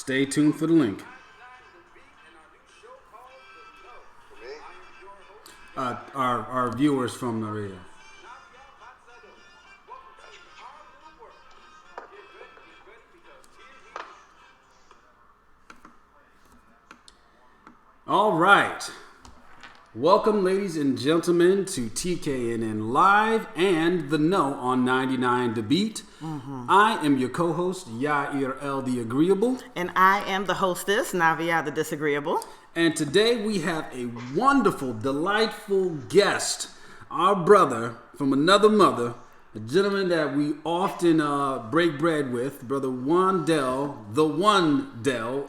Stay tuned for the link. Our viewers from the radio. All right. Welcome, ladies and gentlemen, to TKNN Live and The Know on 99 The Beat. I am your co-host, Yair El the Agreeable. And I am the hostess, Navia the Disagreeable. And today we have a wonderful, delightful guest, our brother from another mother, a gentleman that we often break bread with, Brother Wondell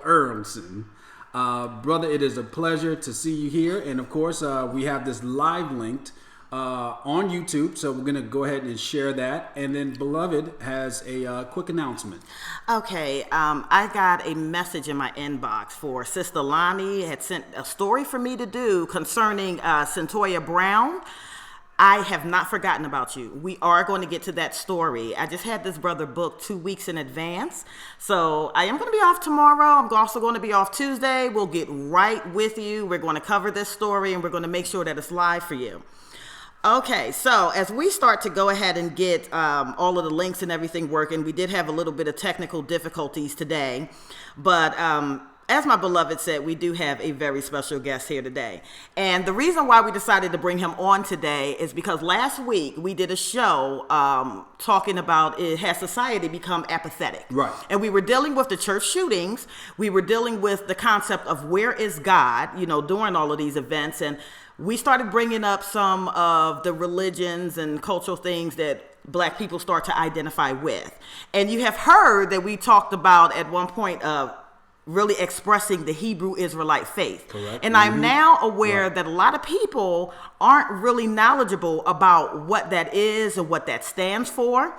Earlson. Brother, it is a pleasure to see you here. And of course, we have this live linked on YouTube. So we're going to go ahead and share that. And then Beloved has a quick announcement. Okay. I got a message in my inbox for Sister Lonnie had sent a story for me to do concerning Centoya Brown. I have not forgotten about you. We are going to get to that story. I just had this brother booked 2 weeks in advance. So I am going to be off tomorrow. I'm also going to be off Tuesday. We'll get right with you. We're going to cover this story and we're going to make sure that it's live for you. Okay, so as we start to go ahead and get all of the links and everything working, we did have a little bit of technical difficulties today. But as my beloved said, we do have a very special guest here today. And the reason why we decided to bring him on today is because last week we did a show talking about has society become apathetic? Right. And we were dealing with the church shootings. We were dealing with the concept of where is God, during all of these events. And we started bringing up some of the religions and cultural things that Black people start to identify with. And you have heard that we talked about at one point really expressing the Hebrew Israelite faith. Correct. And I'm now aware that a lot of people aren't really knowledgeable about what that is and what that stands for.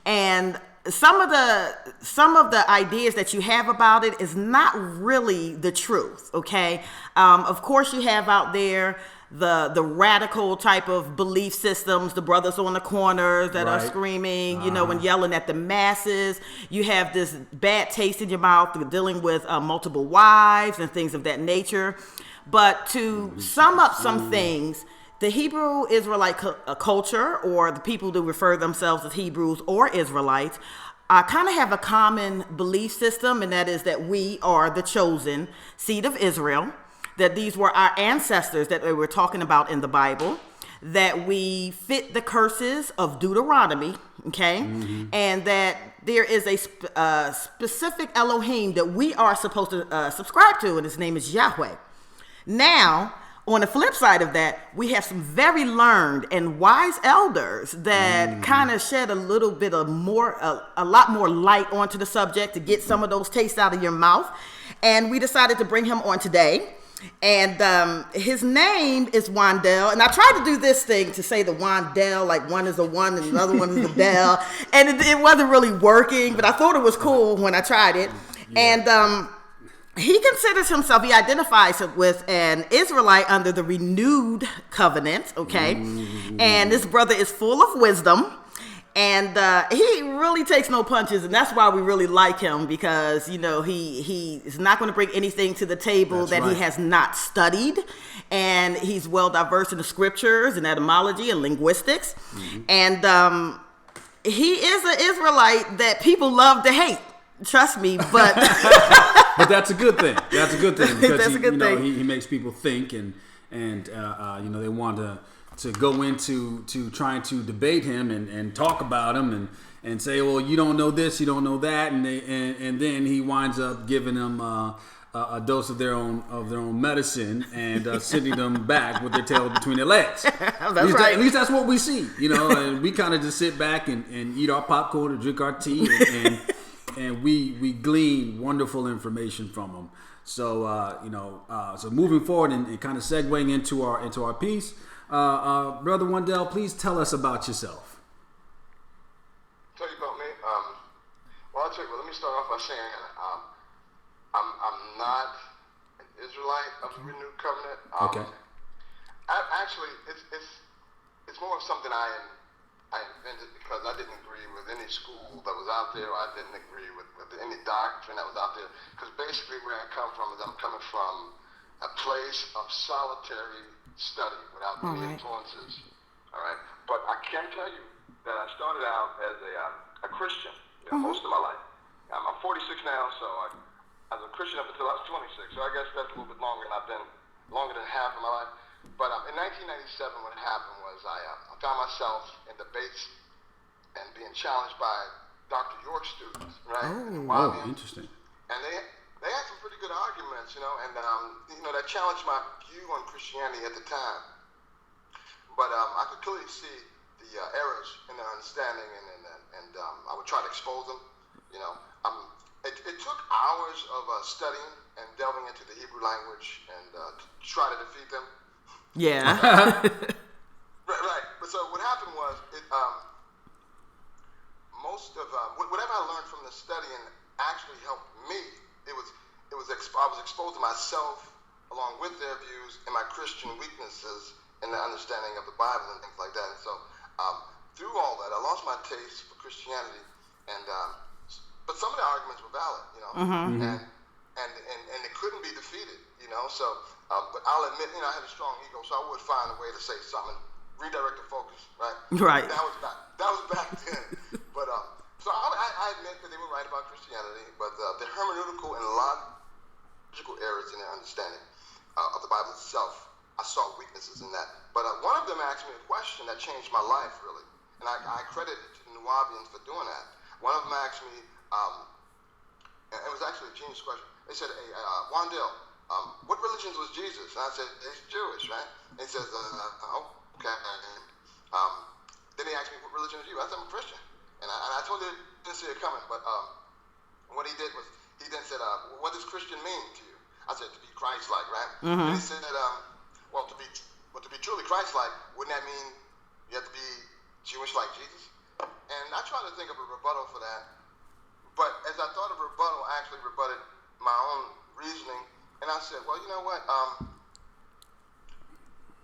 And some of the ideas that you have about it is not really the truth, okay? Of course you have out there the radical type of belief systems, the brothers on the corners that are screaming, and yelling at the masses. You have this bad taste in your mouth dealing with multiple wives and things of that nature. But to sum up some things, the Hebrew Israelite culture, or the people who refer themselves as Hebrews or Israelites, kind of have a common belief system, and that is that we are the chosen seed of Israel, that these were our ancestors that we were talking about in the Bible, that we fit the curses of Deuteronomy, okay? And that there is a specific Elohim that we are supposed to subscribe to, and his name is Yahweh. Now, on the flip side of that, we have some very learned and wise elders that kind of shed a little bit of a lot more light onto the subject to get some of those tastes out of your mouth. And we decided to bring him on today. And his name is Wondell. And I tried to do this thing to say the Wondell, like one is a one and another one is a Dell. And it wasn't really working, but I thought it was cool when I tried it. Yeah. And he considers himself, he identifies with an Israelite under the renewed covenant, okay? And this brother is full of wisdom. And he really takes no punches, and that's why we really like him, because he is not going to bring anything to the table he has not studied, and he's well diverse in the scriptures and etymology and linguistics, and he is an Israelite that people love to hate. Trust me, but but that's a good thing. That's a good thing because that's a good thing. He makes people think, and they want to go into trying to debate him and talk about him and say, well, you don't know this, you don't know that, and then he winds up giving them a dose of their own medicine and sending them back with their tail between their legs. At least that's what we see, and we kind of just sit back and eat our popcorn and drink our tea and we glean wonderful information from them. So so moving forward and kind of segueing into our piece. Brother Wondell, please tell us about yourself. Tell you about me? Well, let me start off by saying I'm not an Israelite of the renewed covenant. Okay. Actually, it's more of something I I invented because I didn't agree with any school that was out there, or I didn't agree with any doctrine that was out there. Because basically where I come from is I'm coming from a place of solitary study without any influences. All right, but I can tell you that I started out as a Christian, most of my life. I'm 46 now, so I was a Christian up until I was 26. So I guess that's a little bit longer than I've been, longer than half of my life. But in 1997, what happened was I found myself in debates and being challenged by Dr. York students, right? Oh, interesting. And they had some pretty good arguments, and that challenged my view on Christianity at the time. But I could clearly see the errors in their understanding, and I would try to expose them. It took hours of studying and delving into the Hebrew language and to try to defeat them. Yeah. Right. But so what happened was, most of whatever I learned from the studying actually helped me. I was exposed to myself along with their views and my Christian weaknesses in the understanding of the Bible and things like that. And so through all that, I lost my taste for Christianity, but some of the arguments were valid, and it couldn't be defeated, So, but I'll admit, I had a strong ego, so I would find a way to say something, redirect the focus, right? Right. That was back then. But so I admit that they were right about Christianity, but the hermeneutical and logical errors in their understanding of the Bible itself, I saw weaknesses in that. But one of them asked me a question that changed my life, really, and I credit it to the Nuwabians for doing that. One of them asked me, and it was actually a genius question. They said, "Hey, Wondell, what religions was Jesus?" And I said, "He's Jewish, right?" And he says, "Okay." Then he asked me, "What religion are you?" I said, "I'm a Christian." And I totally didn't see it coming. But what he did was, he then said, "What does Christian mean to you?" I said, "To be Christ-like," right? And he said, "Well, to be truly Christ-like, wouldn't that mean you have to be Jewish like Jesus?" And I tried to think of a rebuttal for that. But as I thought of rebuttal, I actually rebutted my own reasoning. And I said, well, you know what?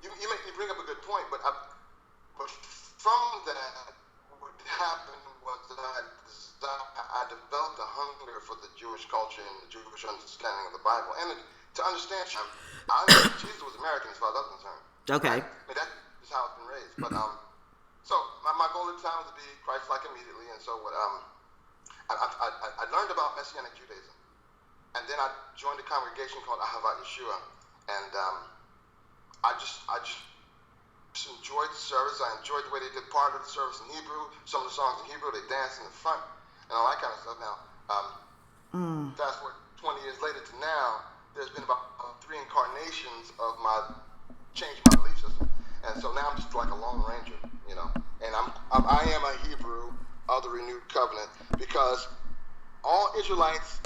You bring up a good point, but from that, what happened was that I developed a hunger for the Jewish culture and the Jewish understanding of the Bible. And to understand, I understand Jesus was American as far as I'm concerned. Okay. I mean, that is how I've been raised. But so my goal at the time was to be Christ-like immediately. And so what I learned about Messianic Judaism. And then I joined a congregation called Ahavat Yeshua. And I just enjoyed the service. I enjoyed the way they did part of the service in Hebrew. Some of the songs in Hebrew, they danced in the front and all that kind of stuff. Now, fast forward 20 years later to now, there's been about 3 incarnations of changing my belief system. And so now I'm just like a lone ranger, And I am a Hebrew of the renewed covenant, because all Israelites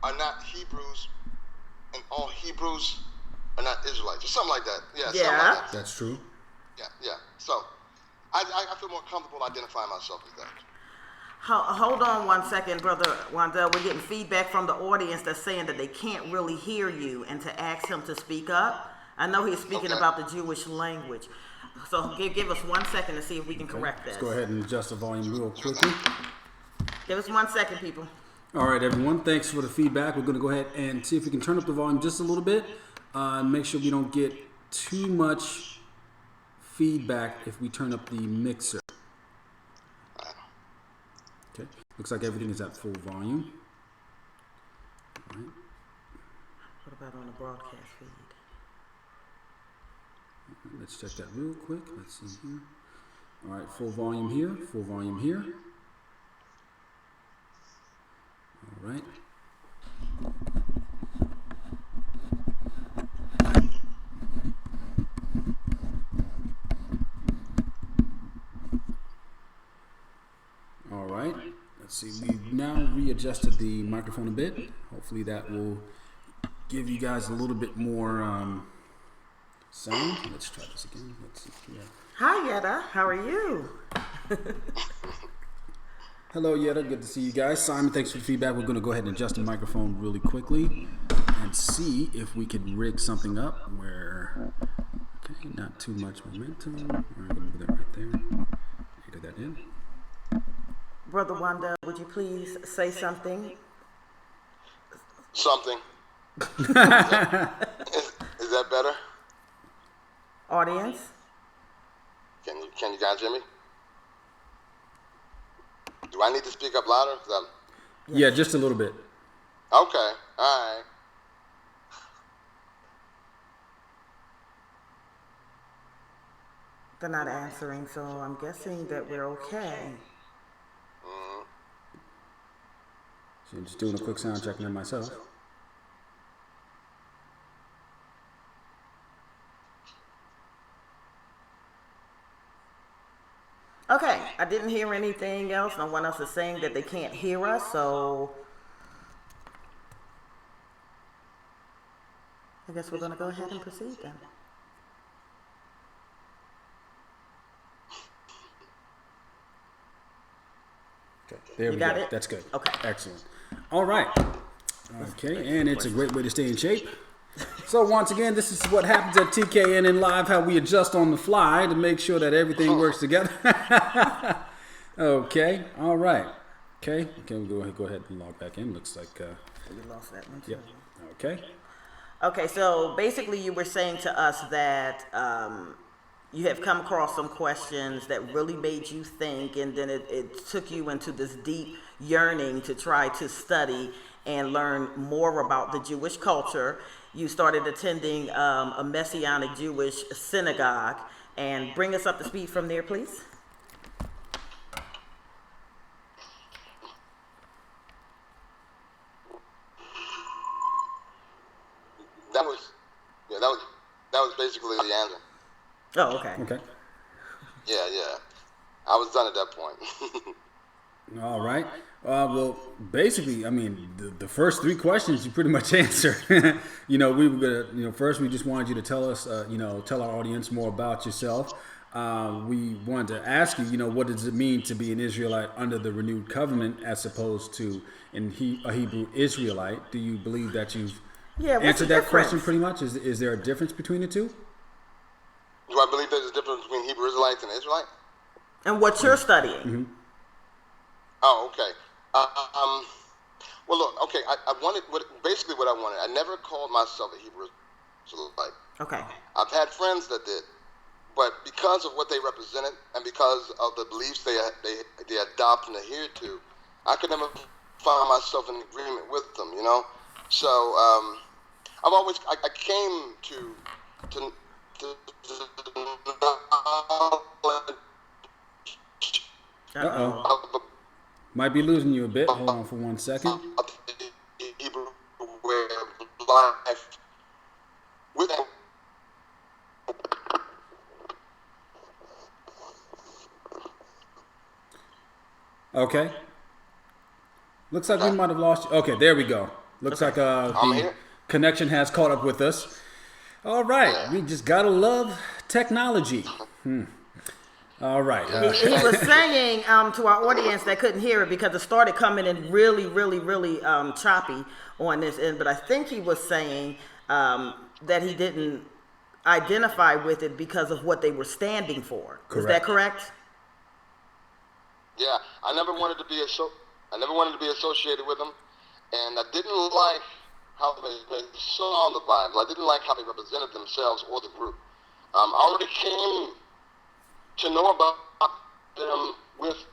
are not Hebrews, and all Hebrews are not Israelites, or something like that. Yeah. Something like that. That's true. Yeah. So I feel more comfortable identifying myself as that. Hold on one second, Brother Wondell. We're getting feedback from the audience that's saying that they can't really hear you, and to ask him to speak up. I know he's speaking about the Jewish language. So give us 1 second to see if we can correct this. Let's go ahead and adjust the volume real quickly. Give us 1 second, people. All right, everyone. Thanks for the feedback. We're going to go ahead and see if we can turn up the volume just a little bit. Make sure we don't get too much feedback if we turn up the mixer. Okay. Looks like everything is at full volume. All right. What about on the broadcast feed? Let's check that real quick. Let's see here. All right, full volume here, full volume here. All right. All right. Let's see. We've now readjusted the microphone a bit. Hopefully that will give you guys a little bit more sound. Let's try this again. Let's see here. Hi, Yetta. How are you? Hello, Yetta. Good to see you guys. Simon, thanks for the feedback. We're going to go ahead and adjust the microphone really quickly and see if we could rig something up where, okay, not too much momentum. We're going to do that right there. ahead. Yeah. Brother Wondell, would you please say something? Something. Is that better? Audience? Can you guys hear me? Do I need to speak up louder? Yeah, just a little bit. Okay. All right. They're not answering, so I'm guessing that we're okay. So I'm just doing a quick sound check on myself. Okay, I didn't hear anything else. No one else is saying that they can't hear us, so I guess we're going to go ahead and proceed then. Okay, there we got go. it? That's good. Okay. Excellent. All right. Okay, and it's a great way to stay in shape. So once again, this is what happens at TKNN Live, how we adjust on the fly to make sure that everything works together. Okay, all right. Okay, we'll go ahead and log back in. Looks like We lost that one too. yep. Okay. Okay, so basically you were saying to us that you have come across some questions that really made you think, and then it took you into this deep yearning to try to study and learn more about the Jewish culture. You started attending a Messianic Jewish synagogue, and bring us up to speed from there, please. That was basically the answer. Oh, okay. Okay. Yeah. I was done at that point. All right. Well, basically, I mean, the first three questions you pretty much answered. We were gonna, first we just wanted you to tell us, tell our audience more about yourself. We wanted to ask you, what does it mean to be an Israelite under the renewed covenant as opposed to a Hebrew Israelite? Do you believe that you've answered that question pretty much? Is there a difference between the two? Do I believe there's a difference between Hebrew Israelites and Israelite? And what you're studying? Mm-hmm. Oh, okay. Well, look, okay, I wanted, basically what I wanted, I never called myself a Hebrew Israelite. Okay. I've had friends that did, but because of what they represented and because of the beliefs they adopt and adhere to, I could never find myself in agreement with them, So I've always, I came to Uh-oh. Might be losing you a bit. Hold on for 1 second. Hebrew way of life with Okay. Looks like we might have lost you. Okay, there we go. Looks like the connection has caught up with us. All right. We just gotta love technology. All right. He was saying to our audience that couldn't hear it because it started coming in really, really, really choppy on this end. But I think he was saying that he didn't identify with it because of what they were standing for. Correct. Is that correct? Yeah, I never wanted to be associated with them, and I didn't like how they saw the Bible. I didn't like how they represented themselves or the group. I already came to know about them with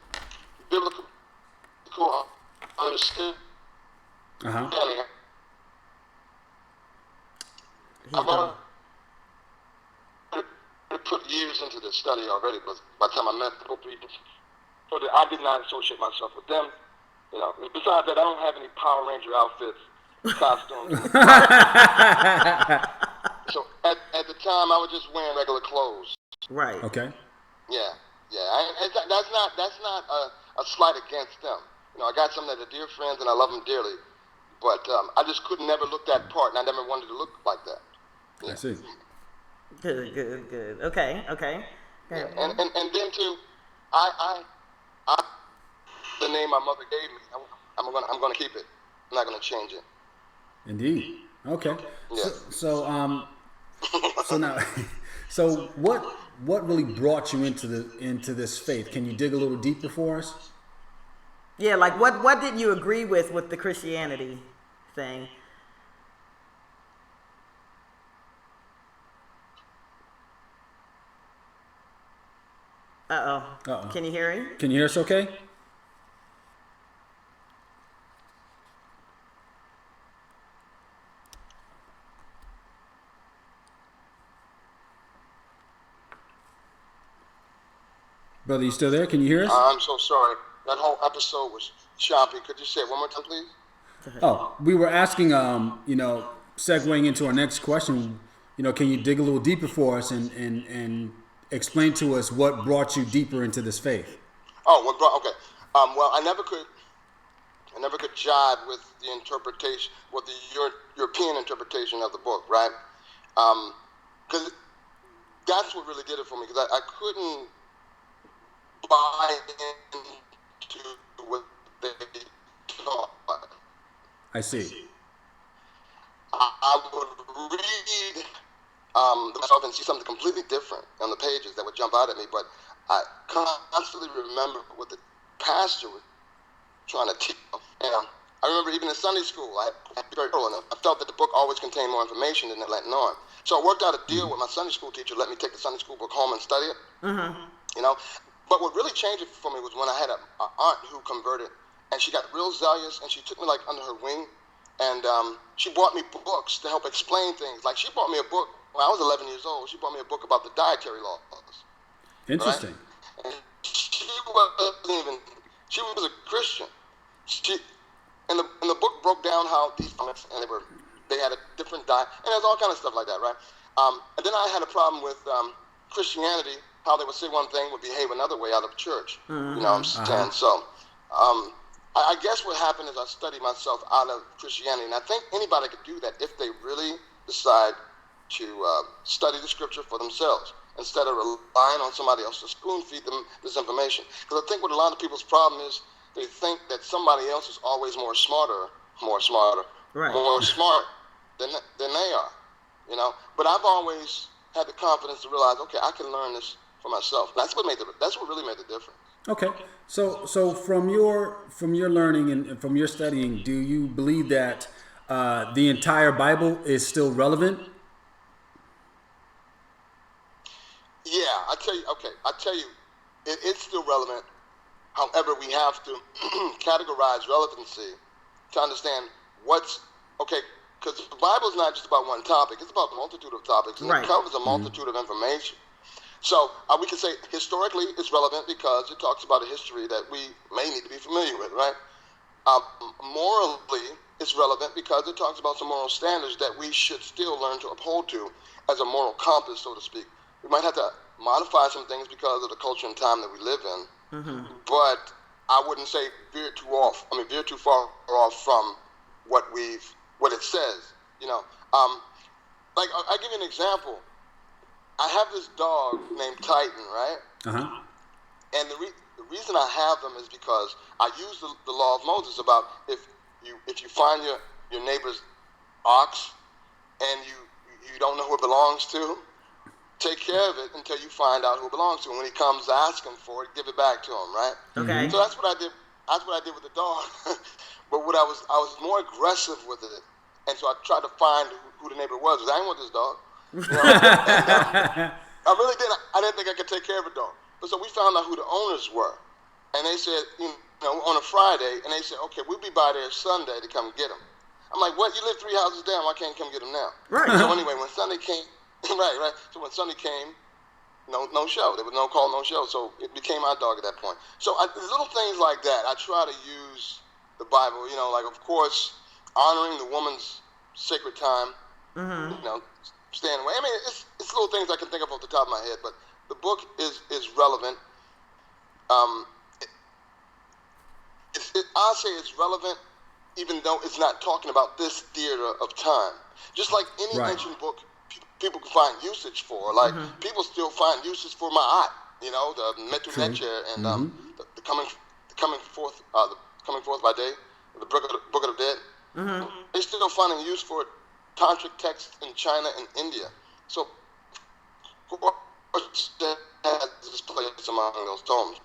biblical understanding. I've already put years into this study already, but by the time I met the people, I did not associate myself with them. Besides that, I don't have any Power Ranger outfits, costumes. So at the time, I was just wearing regular clothes. Right. Okay. Yeah. That's not a slight against them. I got some that are dear friends, and I love them dearly. But I just could never look that part, and I never wanted to look like that. Yeah. I see. Good. Okay. Yeah. And then too, I the name my mother gave me, I'm gonna keep it. I'm not gonna change it. Indeed. Okay. Yeah. So now, so what what really brought you into this faith? Can you dig a little deeper for us? Yeah, like what did you agree with the Christianity thing? Uh-oh. Can you hear him? Can you hear us okay? Brother, you still there? Can you hear us? I'm so sorry. That whole episode was choppy. Could you say it one more time, please? Oh, we were asking, segueing into our next question, can you dig a little deeper for us and explain to us what brought you deeper into this faith? Okay. Well, I never could jive with the interpretation, with the European interpretation of the book, right? Because that's what really did it for me, because I couldn't buy into what they taught. I see. I would read myself and see something completely different on the pages that would jump out at me, but I constantly remember what the pastor was trying to teach. And I remember even in Sunday school, I felt that the book always contained more information than it let on. So I worked out a deal with my Sunday school teacher, let me take the Sunday school book home and study it. But what really changed it for me was when I had an aunt who converted, and she got real zealous, and she took me like under her wing, and she bought me books to help explain things. Like she bought me a book when I was 11 years old. She bought me a book about the dietary laws. Interesting. Right? And she was a Christian. And the book broke down how these and they had a different diet, and there's all kind of stuff like that, right? And then I had a problem with Christianity, how they would say one thing would behave another way out of church. You know what I'm saying? So I guess what happened is I studied myself out of Christianity, and I think anybody could do that if they really decide to study the scripture for themselves instead of relying on somebody else to spoon feed them this information. Because I think what a lot of people's problem is, they think that somebody else is always more smart than they are, But I've always had the confidence to realize, okay, I can learn this for myself. That's what really made the difference. Okay, so from your learning and from your studying, do you believe that the entire Bible is still relevant? Yeah, I tell you, it's still relevant. However, we have to categorize relevancy to understand what's okay. Because the Bible is not just about one topic; it's about a multitude of topics, and it covers a multitude of information. So we can say historically it's relevant because it talks about a history that we may need to be familiar with, right? Morally, it's relevant because it talks about some moral standards that we should still learn to uphold to as a moral compass, so to speak. We might have to modify some things because of the culture and time that we live in, but I wouldn't say veer too far off from what it says. Like I'll give you an example. I have this dog named Titan, right? And the reason I have them is because I use the law of Moses about if you find your neighbor's ox and you don't know who it belongs to, take care of it until you find out who it belongs to. And when he comes asking for it, give it back to him, right? Okay. So that's what I did. That's what I did with the dog. But I was more aggressive with it, and so I tried to find who the neighbor was. Because I didn't want this dog. I really didn't. I didn't think I could take care of a dog. But so we found out who the owners were, and they said, on a Friday, and they said, okay, we'll be by there Sunday to come get him. I'm like, what? You live 3 houses down. Why can't you come get him now? Right. So anyway, when Sunday came, right. So when Sunday came, no show. There was no call, no show. So it became our dog at that point. So little things like that, I try to use the Bible. Like of course, honoring the woman's sacred time. Staying away. I mean, it's little things I can think of off the top of my head, but the book is relevant. I'll say it's relevant, even though it's not talking about this theater of time. Just like any ancient book, people can find usage for. Like people still find usage for Ma'at, the Metu Necher and the coming forth by day, the book of the dead. They're still finding use for tantric texts in China and India. So has its place among those tomes.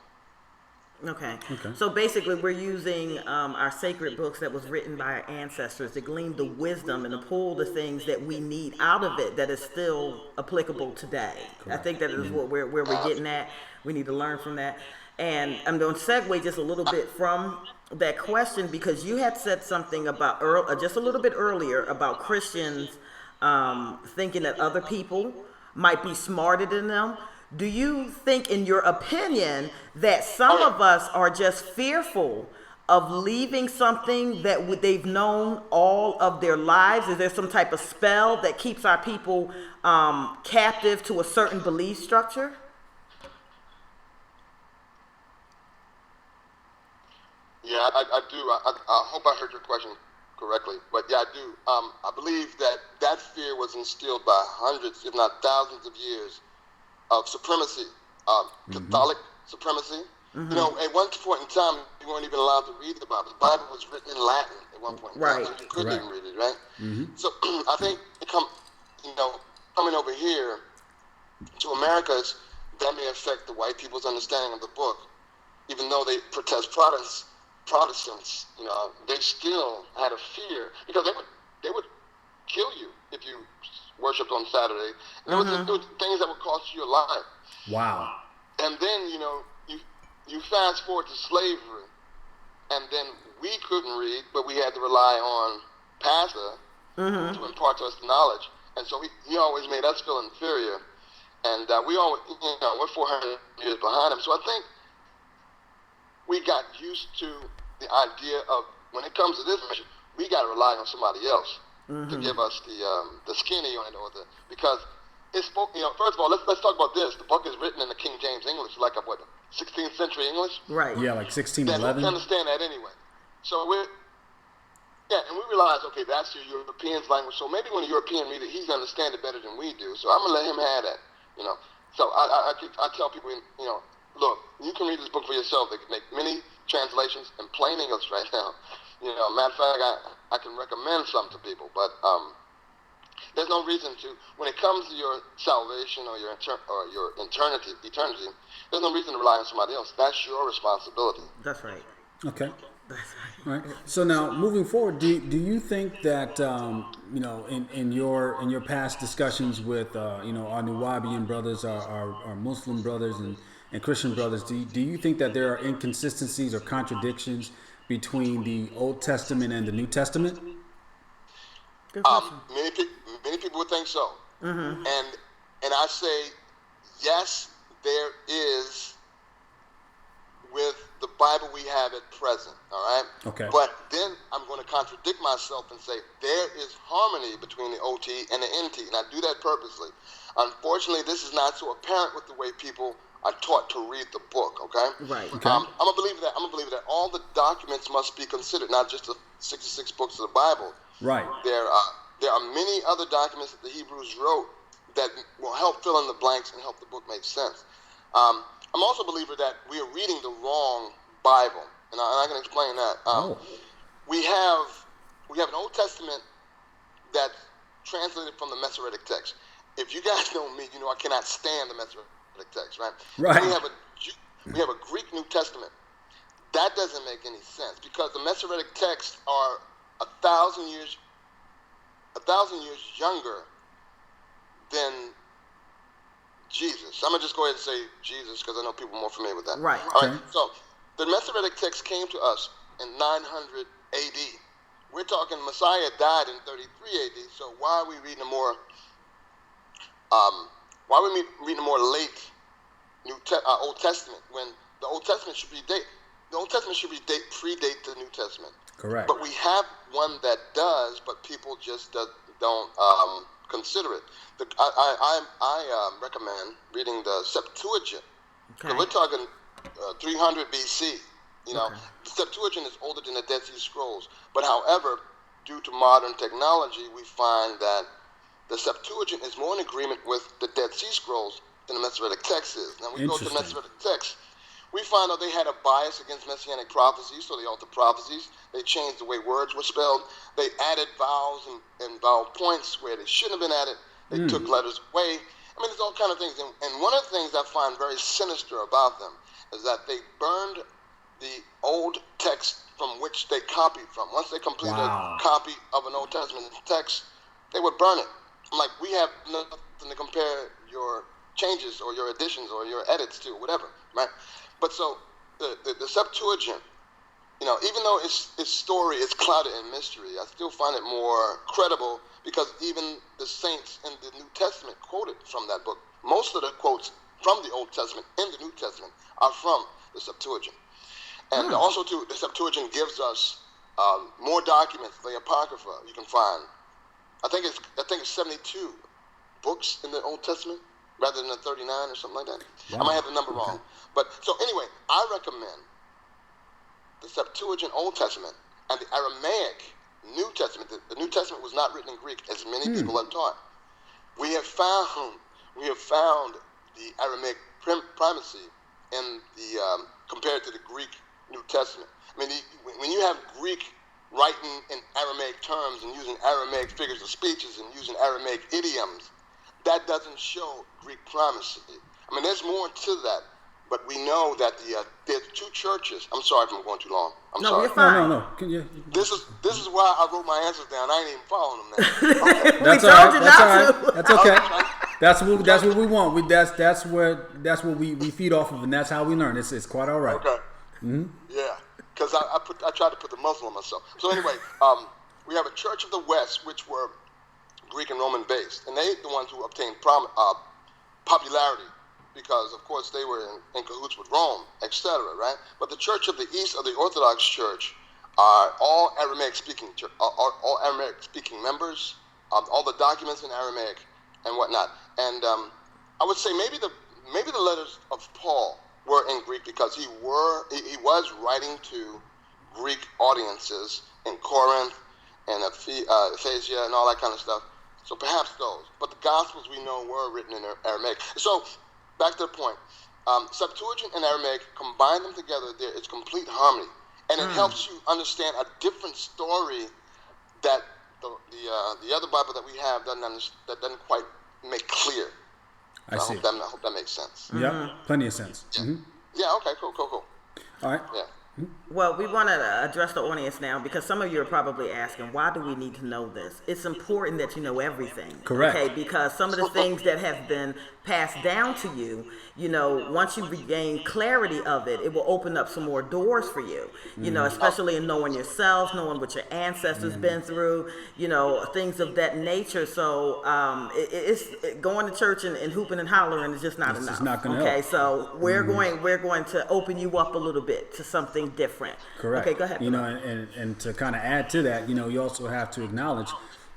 Okay. So basically, we're using our sacred books that was written by our ancestors to glean the wisdom and to pull the things that we need out of it that is still applicable today. Correct. I think that is what where we're getting at. We need to learn from that. And I'm going to segue just a little bit from that question, because you had said something about just a little bit earlier about Christians thinking that other people might be smarter than them. Do you think, in your opinion, that some of us are just fearful of leaving something that they've known all of their lives? Is there some type of spell that keeps our people captive to a certain belief structure? Yeah, I do. I hope I heard your question correctly, but yeah, I do. I believe that fear was instilled by hundreds, if not thousands, of years of supremacy, Catholic supremacy. You know, at one point in time, you weren't even allowed to read the Bible. The Bible was written in Latin at one point in time. Right. You couldn't even read it, right? So I think coming over here to Americas, that may affect the white people's understanding of the book. Even though they protest Protestants, you know, they still had a fear, because they would kill you if you worshipped on Saturday. And there was things that would cost you your life. Wow. And then, you know, you fast forward to slavery, and then we couldn't read, but we had to rely on Pastor to impart to us knowledge. And so he always made us feel inferior. And we always, you know, we're 400 years behind him. So I think we got used to the idea of, when it comes to this mission, we got to rely on somebody else to give us the skinny on it, because it's spoke. You know, first of all, let's talk about this. The book is written in the King James English, like 16th century English. Right. Yeah, like 1611. That we understand that anyway. So and we realize, okay, that's your European's language. So maybe when a European reads it, he's understand it better than we do. So I'm gonna let him have that. You know. So I tell people, you know, look, you can read this book for yourself. They can make many translations in plain English right now. You know, matter of fact, I can recommend some to people, but there's no reason to, when it comes to your salvation or your eternity, there's no reason to rely on somebody else. That's your responsibility. That's right. Okay. That's right. Right. So now, moving forward, do you think that you know, in your past discussions with you know, our Nuwaubian brothers, our Muslim brothers, and Christian brothers, do you think that there are inconsistencies or contradictions between the Old Testament and the New Testament? Many people would think so, and I say yes, there is, with the Bible we have at present. All right. Okay. But then I'm going to contradict myself and say there is harmony between the OT and the NT, and I do that purposely. Unfortunately, this is not so apparent with the way people are taught to read the book. Okay. Right. Okay. I'm a believer that all the documents must be considered, not just the 66 books of the Bible. Right. There are many other documents that the Hebrews wrote that will help fill in the blanks and help the book make sense. I'm also a believer that we are reading the wrong Bible, and I can explain that. We have an Old Testament that's translated from the Masoretic text. If you guys know me, you know I cannot stand the Masoretic text, right? Right. We have a Greek New Testament. That doesn't make any sense, because the Masoretic texts are 1,000 years younger than Jesus. I'm going to just go ahead and say Jesus, because I know people are more familiar with that. Right. All right. So the Masoretic text came to us in 900 AD. We're talking Messiah died in 33 AD. So why are we reading a more late Old Testament, when the Old Testament should predate the New Testament? Correct. But we have one that does, but people just don't consider it. I recommend reading the Septuagint. Okay. We're talking 300 BC. You know, the Septuagint is older than the Dead Sea Scrolls. But however, due to modern technology, we find that the Septuagint is more in agreement with the Dead Sea Scrolls than the Masoretic text is. Now we go to the Masoretic text. We find out they had a bias against messianic prophecies, so they altered prophecies. They changed the way words were spelled. They added vowels and vowel points where they shouldn't have been added. They took letters away. I mean, there's all kind of things. And one of the things I find very sinister about them is that they burned the Old text from which they copied from. Once they completed a copy of an Old Testament text, they would burn it. I'm like, we have nothing to compare your changes or your additions or your edits to, whatever, right? But so the Septuagint, you know, even though its story is clouded in mystery, I still find it more credible because even the saints in the New Testament quoted from that book. Most of the quotes from the Old Testament in the New Testament are from the Septuagint. And also, too, the Septuagint gives us more documents, the Apocrypha, you can find. I think it's 72 books in the Old Testament rather than the 39 or something like that. Wow. I might have the number wrong. But so anyway, I recommend the Septuagint Old Testament and the Aramaic New Testament. The New Testament was not written in Greek, as many people have taught. We have found the Aramaic primacy in the compared to the Greek New Testament. I mean, when you have Greek writing in Aramaic terms and using Aramaic figures of speeches and using Aramaic idioms, that doesn't show Greek primacy. I mean, there's more to that, but we know that there's two churches. I'm sorry if I'm going too long. I'm sorry. You're fine. No. This is why I wrote my answers down. I ain't even following them now. Okay. That's all right. That's all right. That's okay. That's what we want. That's what we feed off of, and that's how we learn. It's quite all right. Okay. Mm-hmm. Yeah, because I tried to put the muzzle on myself. So anyway, we have a Church of the West, which were Greek and Roman based, and they the ones who obtained popularity because, of course, they were in cahoots with Rome, etc. Right? But the Church of the East, of the Orthodox Church, are all Aramaic speaking, all Aramaic speaking members. All the documents in Aramaic and whatnot. And I would say maybe the letters of Paul were in Greek because he was writing to Greek audiences in Corinth and Ephesia and all that kind of stuff. So perhaps those. But the Gospels we know were written in Aramaic. So back to the point. Septuagint and Aramaic, combine them together, it's complete harmony. And it helps you understand a different story that the other Bible that we have doesn't quite make clear. I see. I hope that makes sense. Yeah, plenty of sense. Yeah. Mm-hmm. Yeah, okay, cool. All right. Yeah. Well, we want to address the audience now because some of you are probably asking, why do we need to know this? It's important that you know everything. Correct. Okay, because some of the things that have been passed down to you, you know, once you regain clarity of it, it will open up some more doors for you, you know, especially in knowing yourself, knowing what your ancestors been through, you know, things of that nature. So it's going to church and hooping and hollering is just not enough. It's not going to okay, help. so we're going to open you up a little bit to something different. Correct. Okay, go ahead. You know, and to kind of add to that, you know, you also have to acknowledge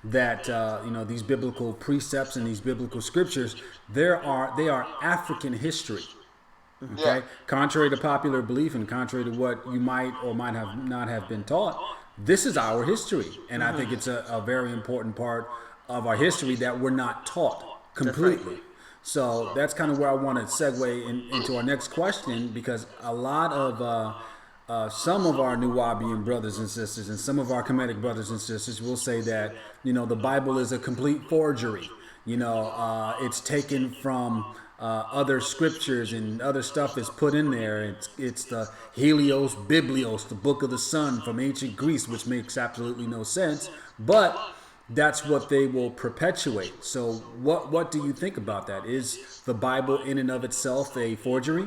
that you know, these biblical precepts and these biblical scriptures, they are African history. Okay, Yeah. Contrary to popular belief and contrary to what you might or might have not have been taught, this is our history, and I think it's a very important part of our history that we're not taught completely. So that's kind of where I want to segue into our next question, because a lot of some of our Nuwaubian brothers and sisters and some of our Kemetic brothers and sisters will say that, you know, the Bible is a complete forgery. You know, it's taken from other scriptures and other stuff is put in there. It's the Helios Biblios, the book of the sun from ancient Greece, which makes absolutely no sense, but that's what they will perpetuate. So what do you think about that? Is the Bible in and of itself a forgery?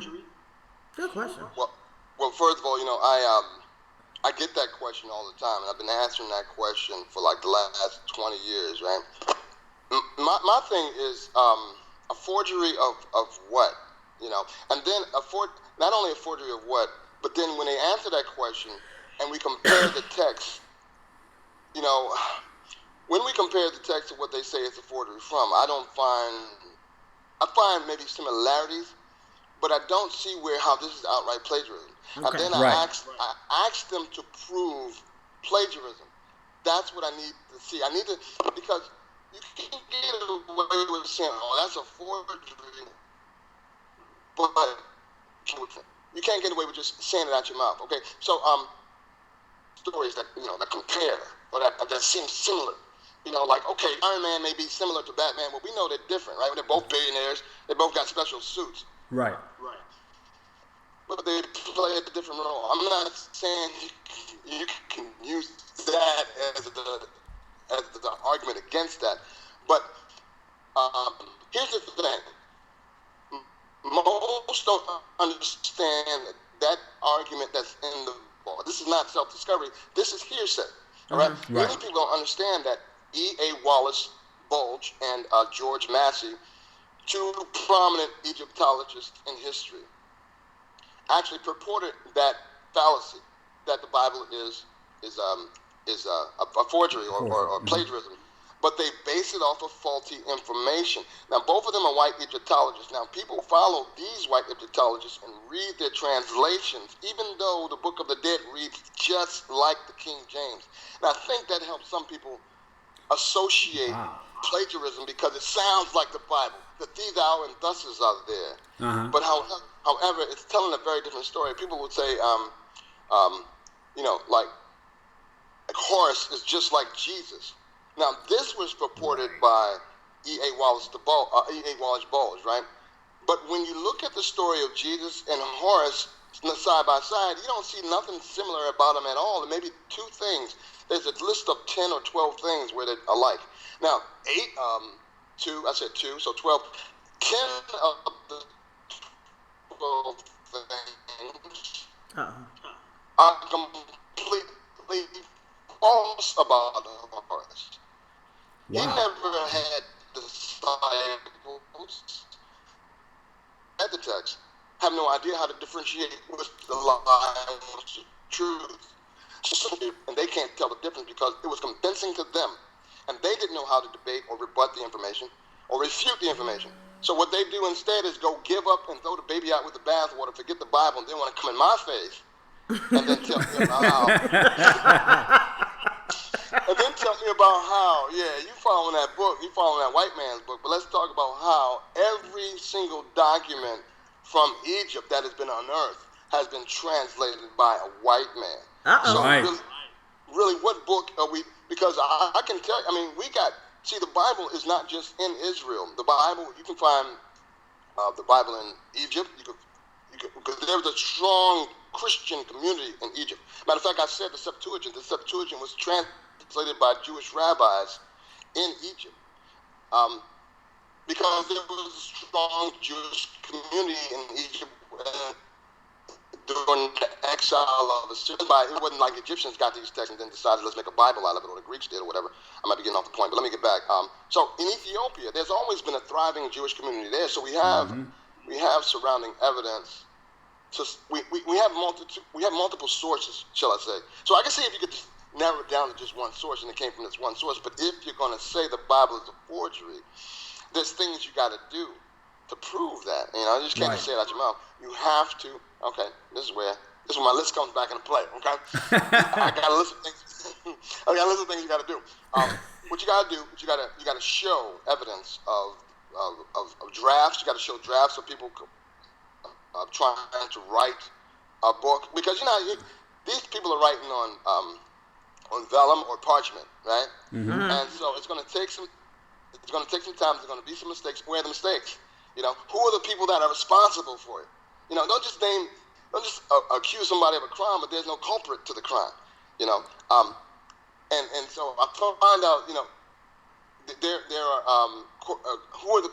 Good question. Well, first of all, you know, I get that question all the time, and I've been answering that question for like the last 20 years, right? My thing is a forgery of what, you know, and then not only a forgery of what, but then when they answer that question and we compare the text, you know, when we compare the text to what they say it's a forgery from, I find maybe similarities, but I don't see how this is outright plagiarism. Okay. And then I asked them to prove plagiarism. That's what I need to see. I need to, because you can't get away with saying, "Oh, that's a forgery," but you can't get away with just saying it out your mouth. Okay, so stories that that compare or that seem similar. Like, okay, Iron Man may be similar to Batman, but we know they're different, right? They're both billionaires. They both got special suits. Right. But they play a different role. I'm not saying you can use that as the argument against that. But here's the thing. Most don't understand that argument that's in the ball. This is not self-discovery. This is hearsay. All right? Right. Many people don't understand that E.A. Wallace Bulge and George Massey, two prominent Egyptologists in history, actually purported that fallacy, that the Bible is a forgery or plagiarism, but they base it off of faulty information. Now, both of them are white Egyptologists. Now, people follow these white Egyptologists and read their translations, even though the Book of the Dead reads just like the King James. And I think that helps some people associate plagiarism because it sounds like the Bible. The thee, thou, and thuses are there. But however, it's telling a very different story. People would say, like Horace is just like Jesus. Now, this was purported by E.A. Wallace Bulge, right? But when you look at the story of Jesus and Horace side by side, you don't see nothing similar about them at all. There may be two things. There's a list of 10 or 12 things where they're alike. Now, 2, so 12. 10 of the 12 things are completely false about Horace. He never had disciples. At the text, have no idea how to differentiate what's the lie and what's the truth. And they can't tell the difference because it was convincing to them. And they didn't know how to debate or rebut the information or refute the information. So what they do instead is go give up and throw the baby out with the bathwater, forget the Bible, and they want to come in my face and then tell me about how. And then tell me about how, you following that book, you following that white man's book, but let's talk about how every single document from Egypt that has been unearthed has been translated by a white man. So really, what book are we, because I can tell you, the Bible is not just in Israel. The Bible, you can find the Bible in Egypt, because there was a strong Christian community in Egypt. Matter of fact, I said the Septuagint was translated by Jewish rabbis in Egypt, because there was a strong Jewish community in Egypt during the exile of Assyria. It wasn't like Egyptians got these texts and then decided let's make a Bible out of it, or the Greeks did, or whatever. I might be getting off the point, but let me get back. So in Ethiopia, there's always been a thriving Jewish community there. So we have surrounding evidence. So we have multiple sources, shall I say? So I can see if you could just narrow it down to just one source, and it came from this one source. But if you're going to say the Bible is a forgery, there's things you got to do to prove that. You just can't just say it out your mouth. You have to. Okay, this is where my list comes back into play. Okay, I got a list of things. You got to do. What you got to do? You got to show evidence of drafts. You got to show drafts of people trying to write a book, because these people are writing on vellum or parchment, right? And so it's going to take some time. There's going to be some mistakes. Where are the mistakes? Who are the people that are responsible for it? Don't just accuse somebody of a crime, but there's no culprit to the crime. And so I find out, there are who are the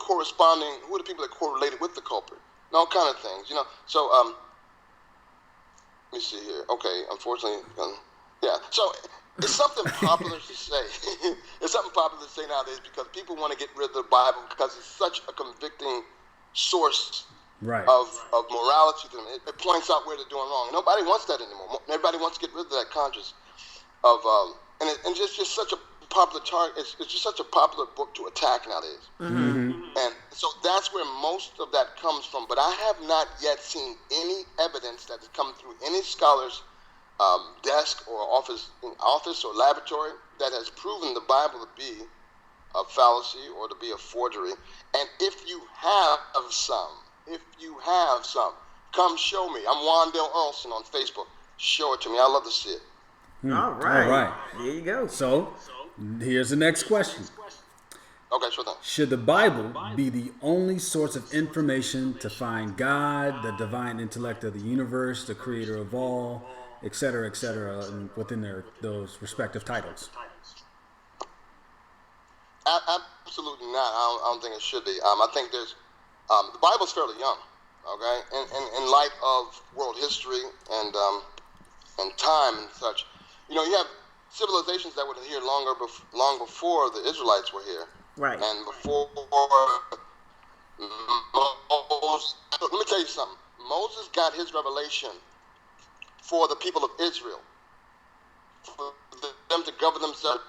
people that correlated with the culprit, and all kind of things. So let me see here. Okay, unfortunately, So it's something popular to say. It's something popular to say nowadays because people want to get rid of the Bible because it's such a convicting source of morality to them. It points out where they're doing wrong. Nobody wants that anymore. Everybody wants to get rid of that conscience of and just such a popular target. It's just such a popular book to attack nowadays. And so that's where most of that comes from. But I have not yet seen any evidence that has come through any scholar's desk or office or laboratory that has proven the Bible to be a fallacy or to be a forgery. And if you have some, come show me. I'm Wondell Earlson on Facebook. Show it to me. I'd love to see it. All right. There you go. So Here's the next question. Okay, sure thing. Should the Bible be the only source of information to find God, the divine intellect of the universe, the creator of all, et cetera, within those respective titles? Absolutely not. I don't think it should be. I think there's the Bible's fairly young. Okay, in light of world history and time and such, you have civilizations that were here long before the Israelites were here. Right. And before Moses, let me tell you something. Moses got his revelation for the people of Israel, for them to govern themselves.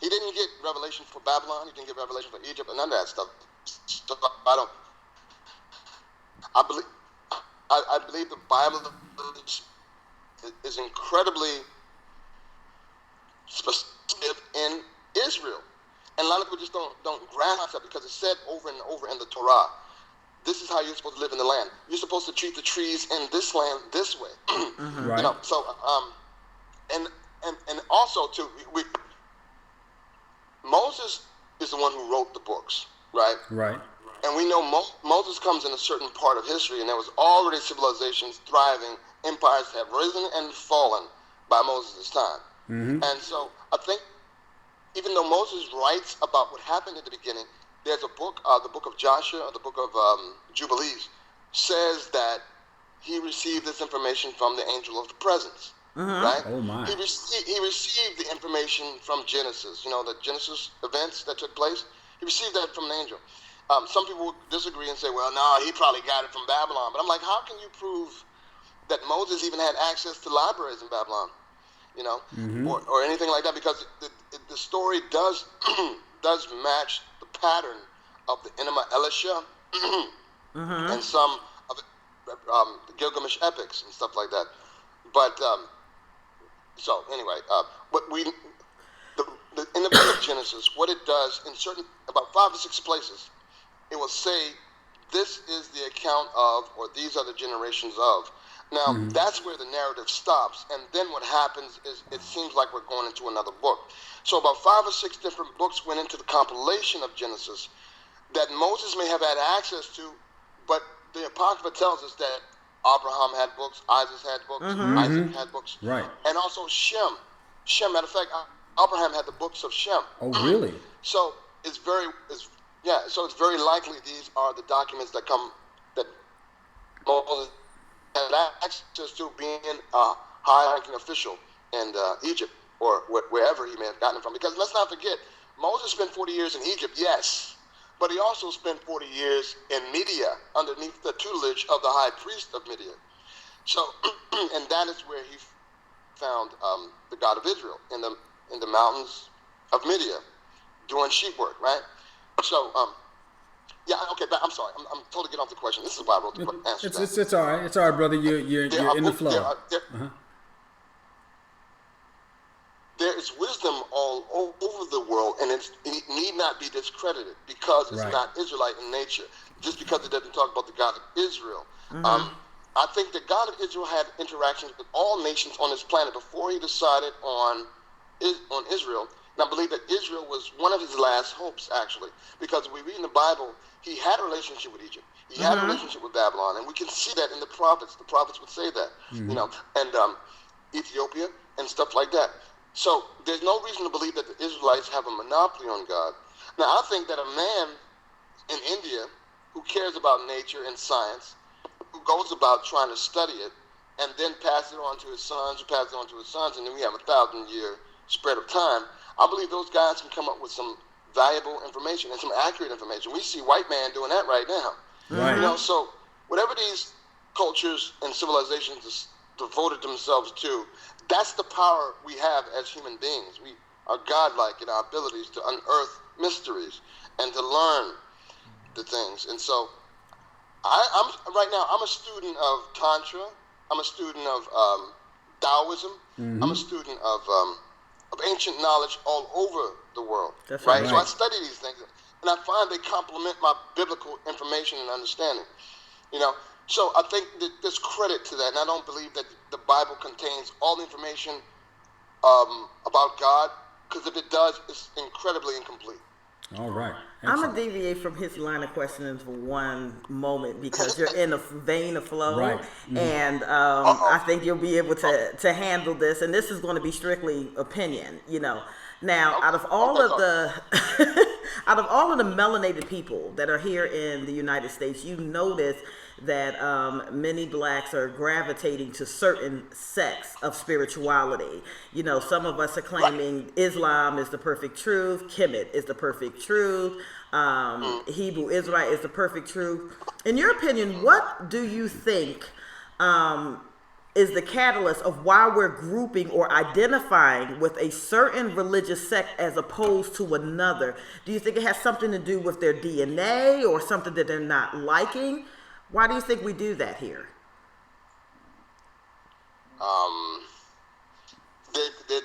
He didn't get revelation for Babylon. He didn't get revelation for Egypt, and none of that stuff. So I believe the Bible is incredibly specific in Israel. And a lot of people just don't grasp that because it's said over and over in the Torah. This is how you're supposed to live in the land. You're supposed to treat the trees in this land this way. Right. So and also too, Moses is the one who wrote the books, right? Right. And we know Moses comes in a certain part of history, and there was already civilizations thriving, empires have risen and fallen by Moses' time. Mm-hmm. And so I think even though Moses writes about what happened at the beginning, there's a book, the book of Joshua, or the book of Jubilees, says that he received this information from the angel of the presence, right? Oh my! He received the information from Genesis. The Genesis events that took place. He received that from an angel. Some people would disagree and say, "Well, no, he probably got it from Babylon." But I'm like, how can you prove that Moses even had access to libraries in Babylon? Or anything like that, because the story does match the pattern of the Enema Elisha and some of the Gilgamesh epics and stuff like that. But so anyway, but in the book of Genesis, what it does in about 5 or 6 places, it will say this is the account of, or these are the generations of. Now, that's where the narrative stops, and then what happens is it seems like we're going into another book. So about 5 or 6 different books went into the compilation of Genesis that Moses may have had access to, but the Apocrypha tells us that Abraham had books, Isaac had books, Isaac had books, right? And also Shem. Matter of fact, Abraham had the books of Shem. Oh, really? So it's very likely these are the documents that Moses had access to, being a high-ranking official in Egypt or wherever he may have gotten it from. Because let's not forget, Moses spent 40 years in Egypt, yes, but he also spent 40 years in Media underneath the tutelage of the high priest of Media. So, and that is where he found the God of Israel in the mountains of Media doing sheep work, right? So, yeah, okay, but I'm sorry. I'm totally getting off the question. This is why I wrote the answer. It's all right. It's all right, brother. You're in the flow. There is wisdom all over the world, and it need not be discredited because it's not Israelite in nature. Just because it doesn't talk about the God of Israel. I think the God of Israel had interactions with all nations on this planet before he decided on Israel. And I believe that Israel was one of his last hopes, actually, because we read in the Bible, he had a relationship with Egypt. He had a relationship with Babylon, and we can see that in the prophets. The prophets would say that, and Ethiopia and stuff like that. So there's no reason to believe that the Israelites have a monopoly on God. Now, I think that a man in India who cares about nature and science, who goes about trying to study it, and then pass it on to his sons, and then we have a 1,000-year spread of time, I believe those guys can come up with some valuable information and some accurate information. We see white man doing that right now. Right. So whatever these cultures and civilizations devoted themselves to, that's the power we have as human beings. We are godlike in our abilities to unearth mysteries and to learn the things. And so I'm right now, I'm a student of Tantra. I'm a student of Taoism. I'm a student of ancient knowledge all over the world. That's right? right. So I study these things, and I find they complement my biblical information and understanding. So I think that there's credit to that, and I don't believe that the Bible contains all the information about God Because if it does, it's incredibly incomplete. All right. I'm going to deviate from his line of questioning for one moment because you're in a vein of flow. Right. Mm-hmm. And I think you'll be able to handle this. And this is going to be strictly opinion, you know. Now, out of all of the melanated people that are here in the United States, you notice that many blacks are gravitating to certain sects of spirituality. You know, some of us are claiming Islam is the perfect truth, Kemet is the perfect truth, Hebrew Israelite is the perfect truth. In your opinion, what do you think is the catalyst of why we're grouping or identifying with a certain religious sect as opposed to another? Do you think it has something to do with their DNA or something that they're not liking? Why do you think we do that here?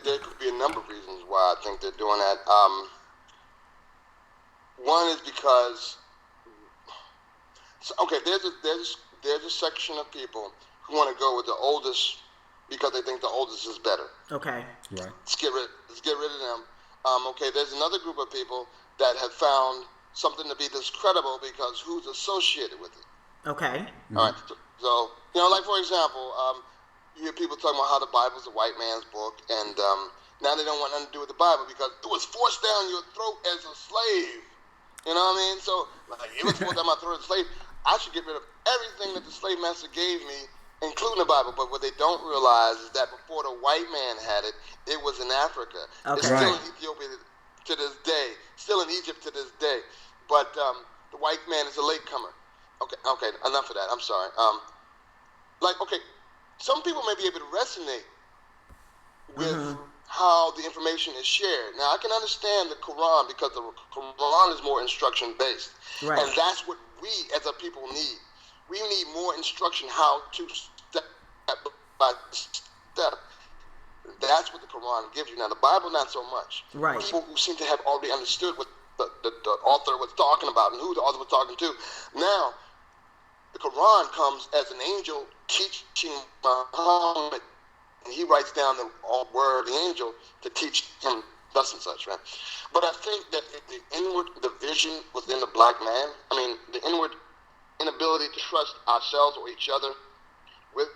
There could be a number of reasons why I think they're doing that. One is because, there's a section of people who want to go with the oldest because they think the oldest is better. Okay. Right. Let's get rid of them. There's another group of people that have found something to be discreditable because who's associated with it. Okay. Mm-hmm. All right. So, like for example, you hear people talking about how the Bible's a white man's book, and now they don't want nothing to do with the Bible because it was forced down your throat as a slave. You know what I mean? So, it was forced down my throat as a slave. I should get rid of everything that the slave master gave me, including the Bible. But what they don't realize is that before the white man had it, it was in Africa. Okay. It's still in Ethiopia to this day, still in Egypt to this day. But the white man is a latecomer. Okay, enough of that. I'm sorry. Some people may be able to resonate with how the information is shared. Now, I can understand the Quran because the Quran is more instruction-based. Right. And that's what we as a people need. We need more instruction how to step by step. That's what the Quran gives you. Now, the Bible, not so much. Right. People who seem to have already understood what the author was talking about and who the author was talking to. Now, the Quran comes as an angel teaching Muhammad, and he writes down the word of the angel to teach him thus and such, right? But I think that the inward division within the black man, the inward inability to trust ourselves or each other with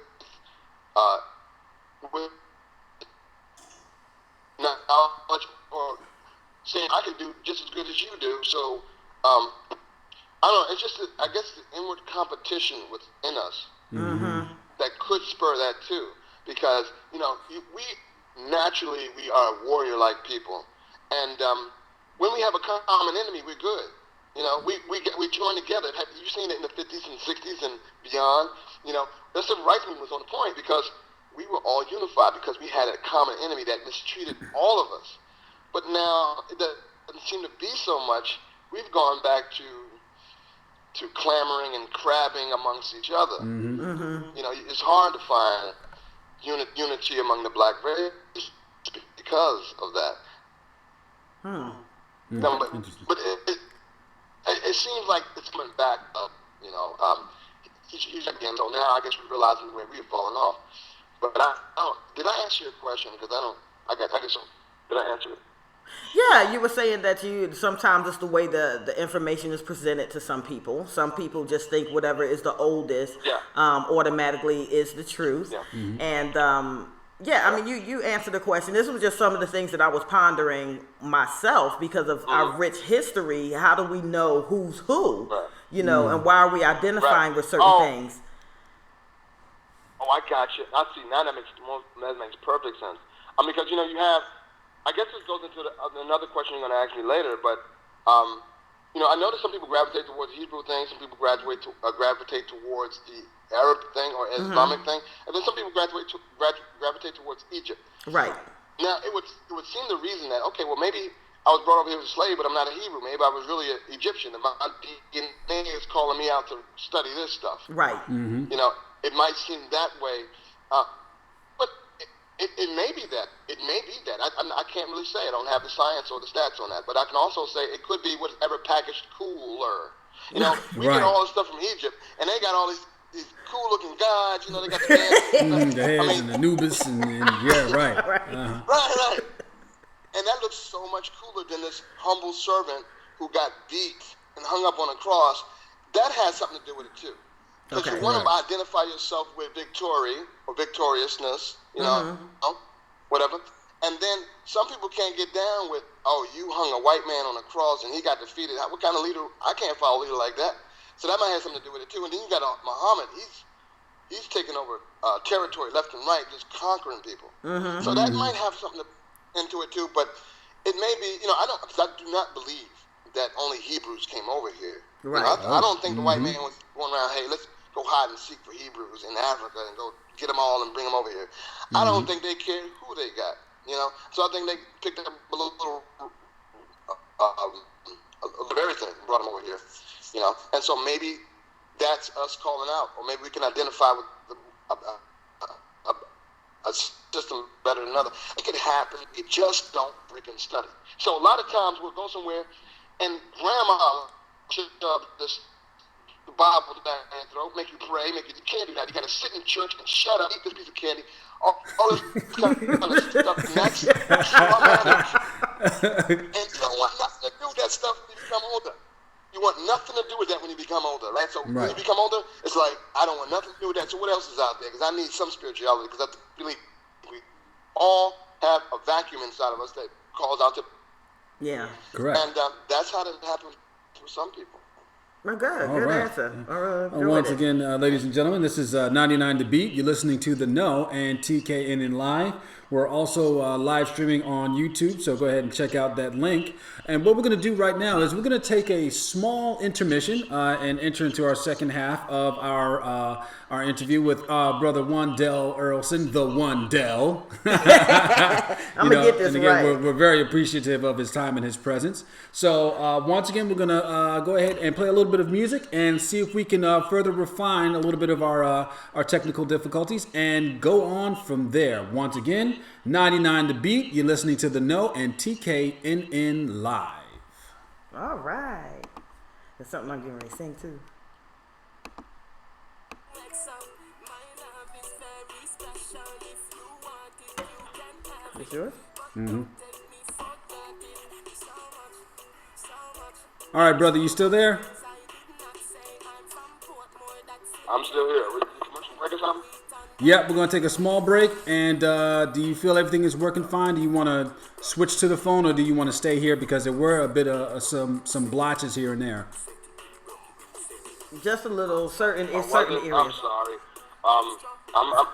knowledge or saying I can do just as good as you do, so I don't know. It's just, I guess, the inward competition within us that could spur that too. Because, we are warrior-like people. And when we have a common enemy, we're good. We join together. You've seen it in the 50s and 60s and beyond. The civil rights movement was on point because we were all unified because we had a common enemy that mistreated all of us. But now it doesn't seem to be so much. We've gone back to clamoring and crabbing amongst each other. It's hard to find unity among the black race because of that. But it seems like it's coming back up. He's again. So now I guess we're realizing where we've fallen off. But did I answer your question? Because I guess so. Did I answer it? Yeah, you were saying that sometimes it's the way the information is presented to some people. Some people just think whatever is the oldest automatically is the truth. Yeah. And you answered the question. This was just some of the things that I was pondering myself because of our rich history. How do we know who's who? Right. And why are we identifying with certain things? Oh, I got you. I see. Now that makes perfect sense. Because you have. I guess this goes into another question you're going to ask me later, but I noticed some people gravitate towards Hebrew things, some people gravitate towards the Arab thing or Islamic thing, and then some people gravitate towards Egypt. Right. Now, it would seem the reason that, maybe I was brought up here as a slave, but I'm not a Hebrew. Maybe I was really an Egyptian, and my DNA is calling me out to study this stuff. Right. It might seem that way, but it may be that. It may be that. I can't really say. I don't have the science or the stats on that. But I can also say it could be whatever packaged cooler. We get all this stuff from Egypt, and they got all these cool-looking gods. They got the dance. the heads and the Anubis and yeah, right. Right. And that looks so much cooler than this humble servant who got beat and hung up on a cross. That has something to do with it too. Because you want to identify yourself with victory or victoriousness, you know, whatever. And then some people can't get down with, oh, you hung a white man on a cross and he got defeated. What kind of leader? I can't follow a leader like that. So that might have something to do with it too. And then you got Muhammad. He's taking over territory left and right, just conquering people. So that might have something into it too. But it may be, you know, because I do not believe that only Hebrews came over here. Right. You know, I don't think the white man was going around, hey, let's go hide and seek for Hebrews in Africa and go get them all and bring them over here. I don't think they cared who they got, you know. So I think they picked up a little of everything and brought them over here, you know. And so maybe that's us calling out, or maybe we can identify with a system better than another. It can happen. You just don't freaking study. So a lot of times we'll go somewhere and grandma should the Bible down your throat, make you pray, you can't do that. You got to sit in church and shut up, eat this piece of candy, all this kind of stuff. And that's traumatic. And you don't want nothing to do with that stuff when you become older. You want nothing to do with that when you become older, right? So when you become older, it's like, I don't want nothing to do with that. So what else is out there? Because I need some spirituality, because I believe we all have a vacuum inside of us that calls out to. Yeah. Correct. And that's how that happens for some people. Well, good answer. Once again, ladies and gentlemen, this is 99 The Beat. You're listening to The Know and TKNN Live. We're also live streaming on YouTube, so go ahead and check out that link. And what we're going to do right now is we're going to take a small intermission and enter into our second half of our interview with Brother Wondell Earlson, the Wondell. I'm going to get this again, right. We're very appreciative of his time and his presence. So once again, we're going to go ahead and play a little bit of music and see if we can further refine a little bit of our technical difficulties and go on from there. Once again, 99 The Beat, you're listening to The Know and TKNN Live. All right. That's something I'm getting ready to sing too. Is yours? Mm-hmm. All right, brother, you still there? I'm still here. Commercial break or something? Yep, we're going to take a small break. And do you feel everything is working fine? Do you want to switch to the phone, or do you want to stay here? Because there were a bit of some blotches here and there. Just a little certain areas. I'm sorry. I'm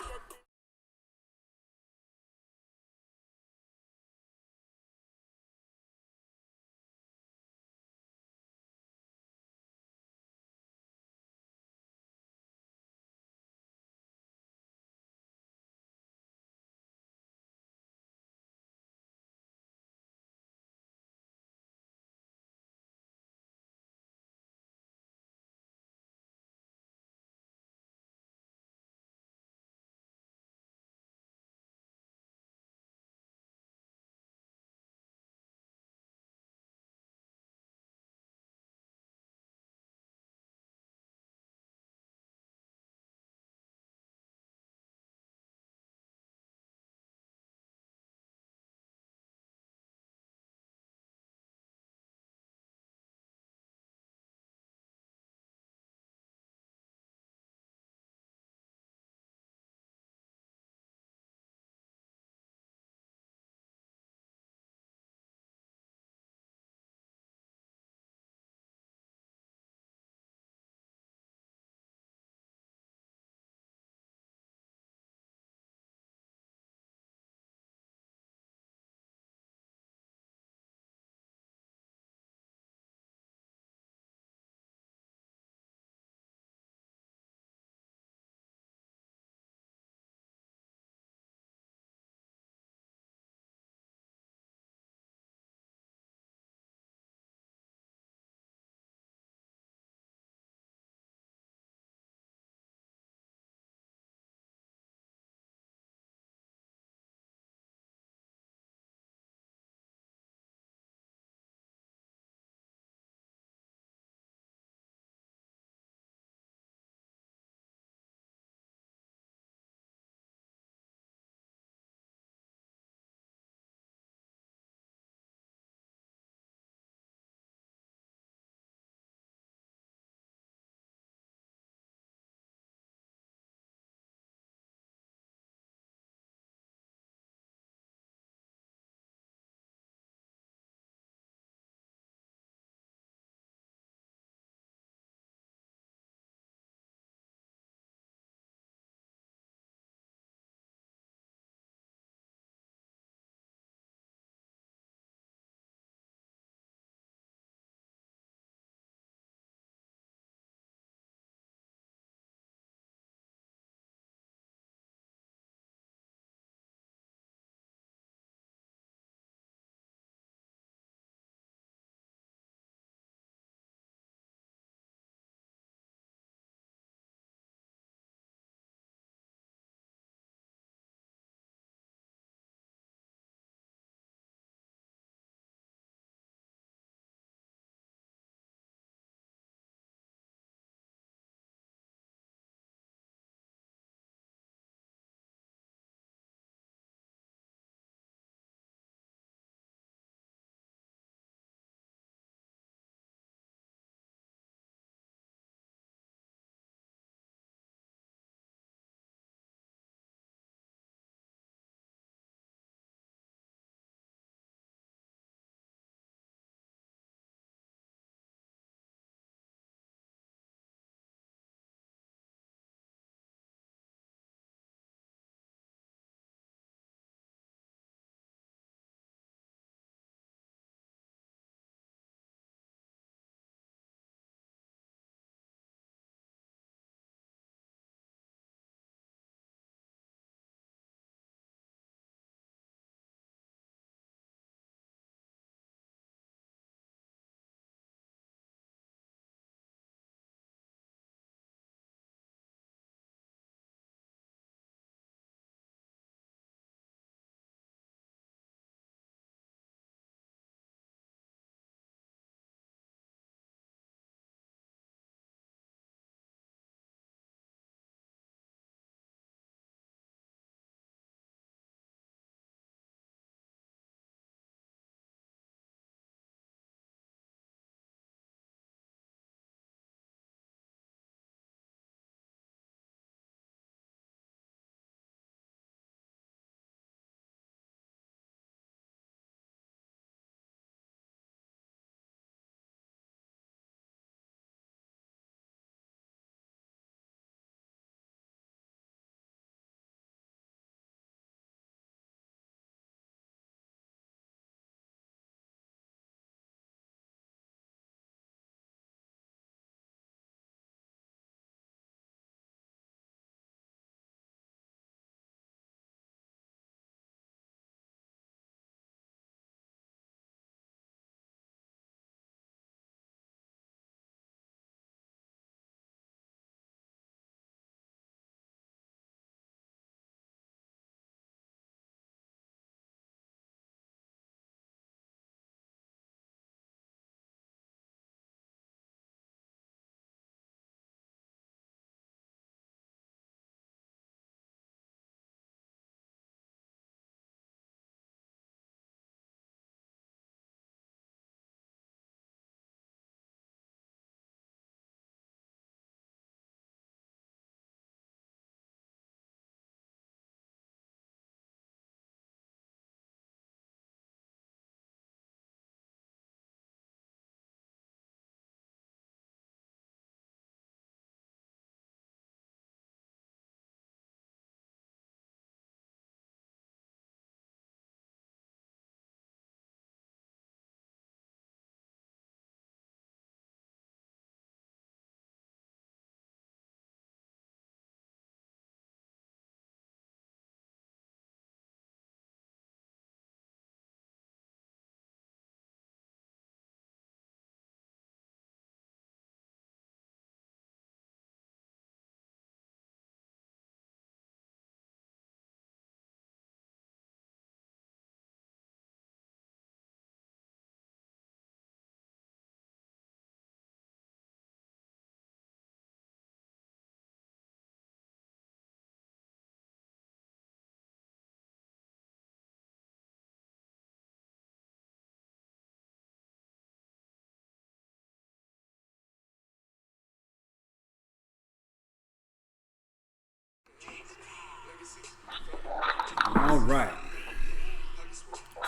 All right.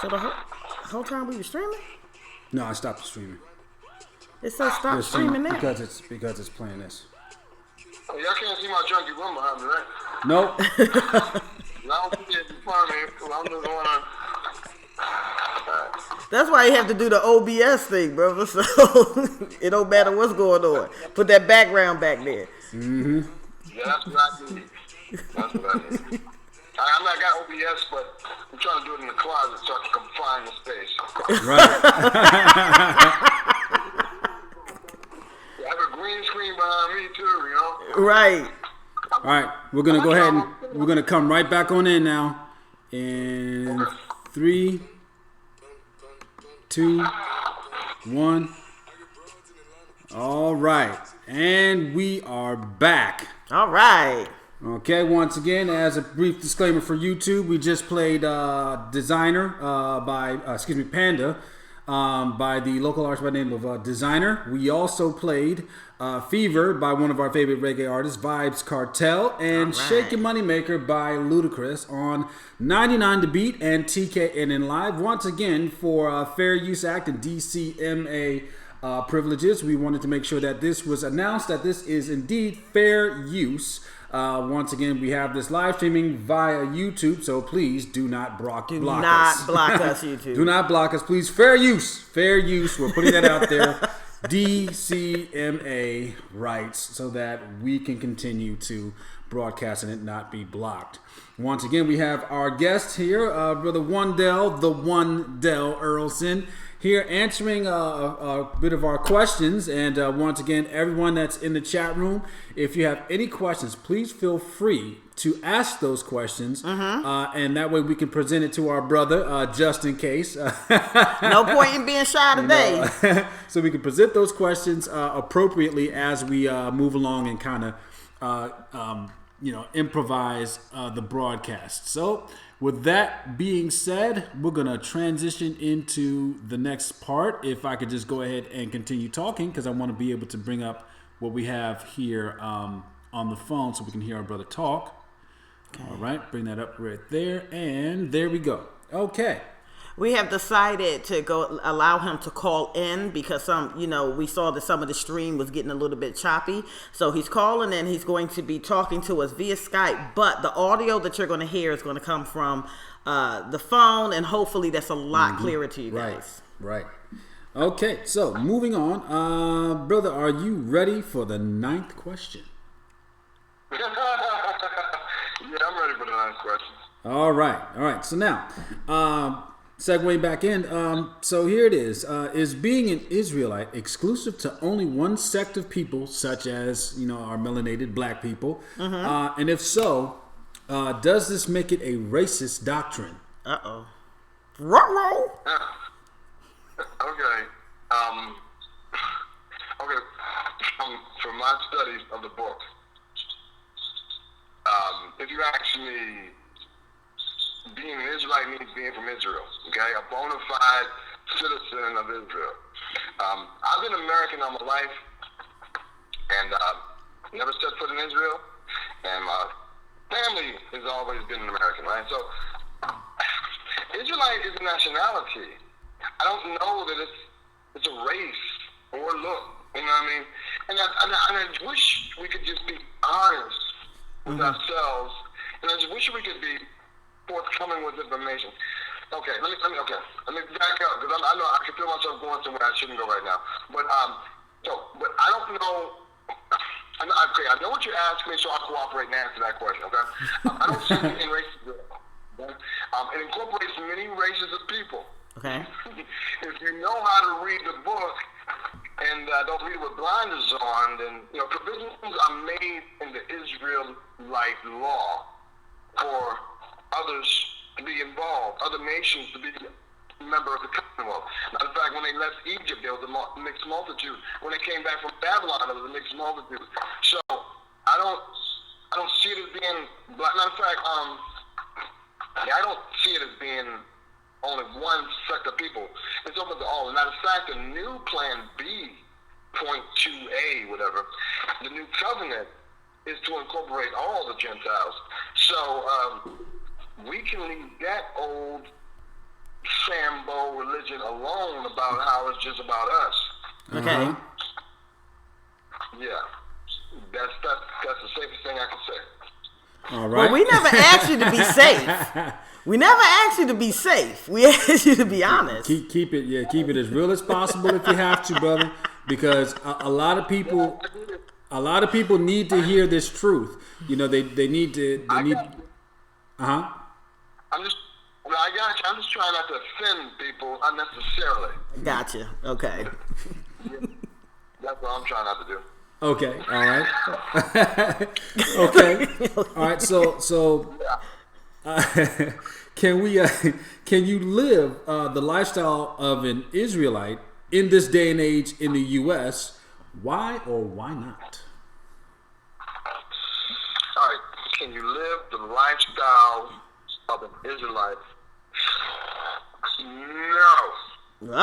So the whole time we were streaming? No, I stopped the streaming. It says stop streaming now. Because it's playing this. Oh, y'all can't see my junkie room behind me, right? Nope. I don't see it in front of me. I'm just going on. That's why you have to do the OBS thing, brother. So it don't matter what's going on. Put that background back there. Mm-hmm. Yeah, that's what I need. That's what I need. I'm not got OBS, but I'm trying to do it in the closet so I can confine the space. Right. I have a green screen behind me too, you know? Right. All right. We're gonna go ahead and we're gonna come right back on in now. In 3, 2, 1. All right. And we are back. All right. Okay, once again, as a brief disclaimer for YouTube, we just played Designer Panda by the local artist by the name of Designer. We also played Fever by one of our favorite reggae artists, Vibes Cartel, and Shake Your Moneymaker by Ludacris on 99 The Beat and TKNN Live. Once again, for Fair Use Act and DCMA privileges, we wanted to make sure that this was announced that this is indeed fair use. Once again, we have this live streaming via YouTube, so please do not block us. Do not block us, YouTube. Do not block us, please. Fair use. Fair use. We're putting that out there. DCMA rights so that we can continue to broadcast and it not be blocked. Once again, we have our guest here, Brother Wondell Earlson, here answering a bit of our questions. And once again, everyone that's in the chat room, if you have any questions, please feel free to ask those questions. And that way we can present it to our brother, just in case. No point in being shy today. So we can present those questions appropriately as we move along and kind of, improvise the broadcast. So with that being said, we're going to transition into the next part. If I could just go ahead and continue talking, because I want to be able to bring up what we have here on the phone so we can hear our brother talk. Okay. All right, bring that up right there. And there we go. Okay. We have decided to allow him to call in because we saw that some of the stream was getting a little bit choppy. So he's calling in. He's going to be talking to us via Skype, but the audio that you're going to hear is going to come from the phone, and hopefully that's a lot clearer to you guys. Right. Okay, so moving on. Brother, are you ready for the 9th question? Yeah, I'm ready for the 9th question. All right. So now, segueing back in, so here it is. Is being an Israelite exclusive to only one sect of people, such as, our melanated black people? And if so, does this make it a racist doctrine? Uh-oh. Ruh-roh. Okay. From my studies of the book, if you ask me, being an Israelite means being from Israel, okay? A bona fide citizen of Israel. I've been American all my life, and never set foot in Israel, and my family has always been an American, right? So, Israelite is a nationality. I don't know that it's a race or look, you know what I mean? And I wish we could just be honest with ourselves, and I just wish we could be forthcoming with information. Okay, let me back up, because I know I can feel myself going somewhere I shouldn't go right now. But I don't know. I know what you asked me, so I'll cooperate and answer that question. Okay, I don't see it in racism. Okay? It incorporates many races of people. Okay. If you know how to read the book and don't read it with blinders on, then provisions are made in the Israelite law for others to be involved, other nations to be a member of the Commonwealth. Matter of fact, when they left Egypt, there was a mixed multitude. When they came back from Babylon, there was a mixed multitude. So I don't see it as being black. Matter of fact, I don't see it as being only one sect of people. It's open to all. As a matter of fact, the new Plan B, .2A, whatever, the new covenant is to incorporate all the Gentiles. So we can leave that old Sambo religion alone about how it's just about us. Okay. Yeah, that's the safest thing I can say. All right. Well, we never asked you to be safe. We never asked you to be safe. We asked you to be honest. Keep it as real as possible if you have to, brother, because a lot of people need to hear this truth. You know, they need. I got you. I'm just trying not to offend people unnecessarily. Gotcha. Okay. That's what I'm trying not to do. Okay. All right. Okay. All right. So. Can you live the lifestyle of an Israelite in this day and age in the U.S.? Why or why not? All right. Can you live the lifestyle of an Israelite? No.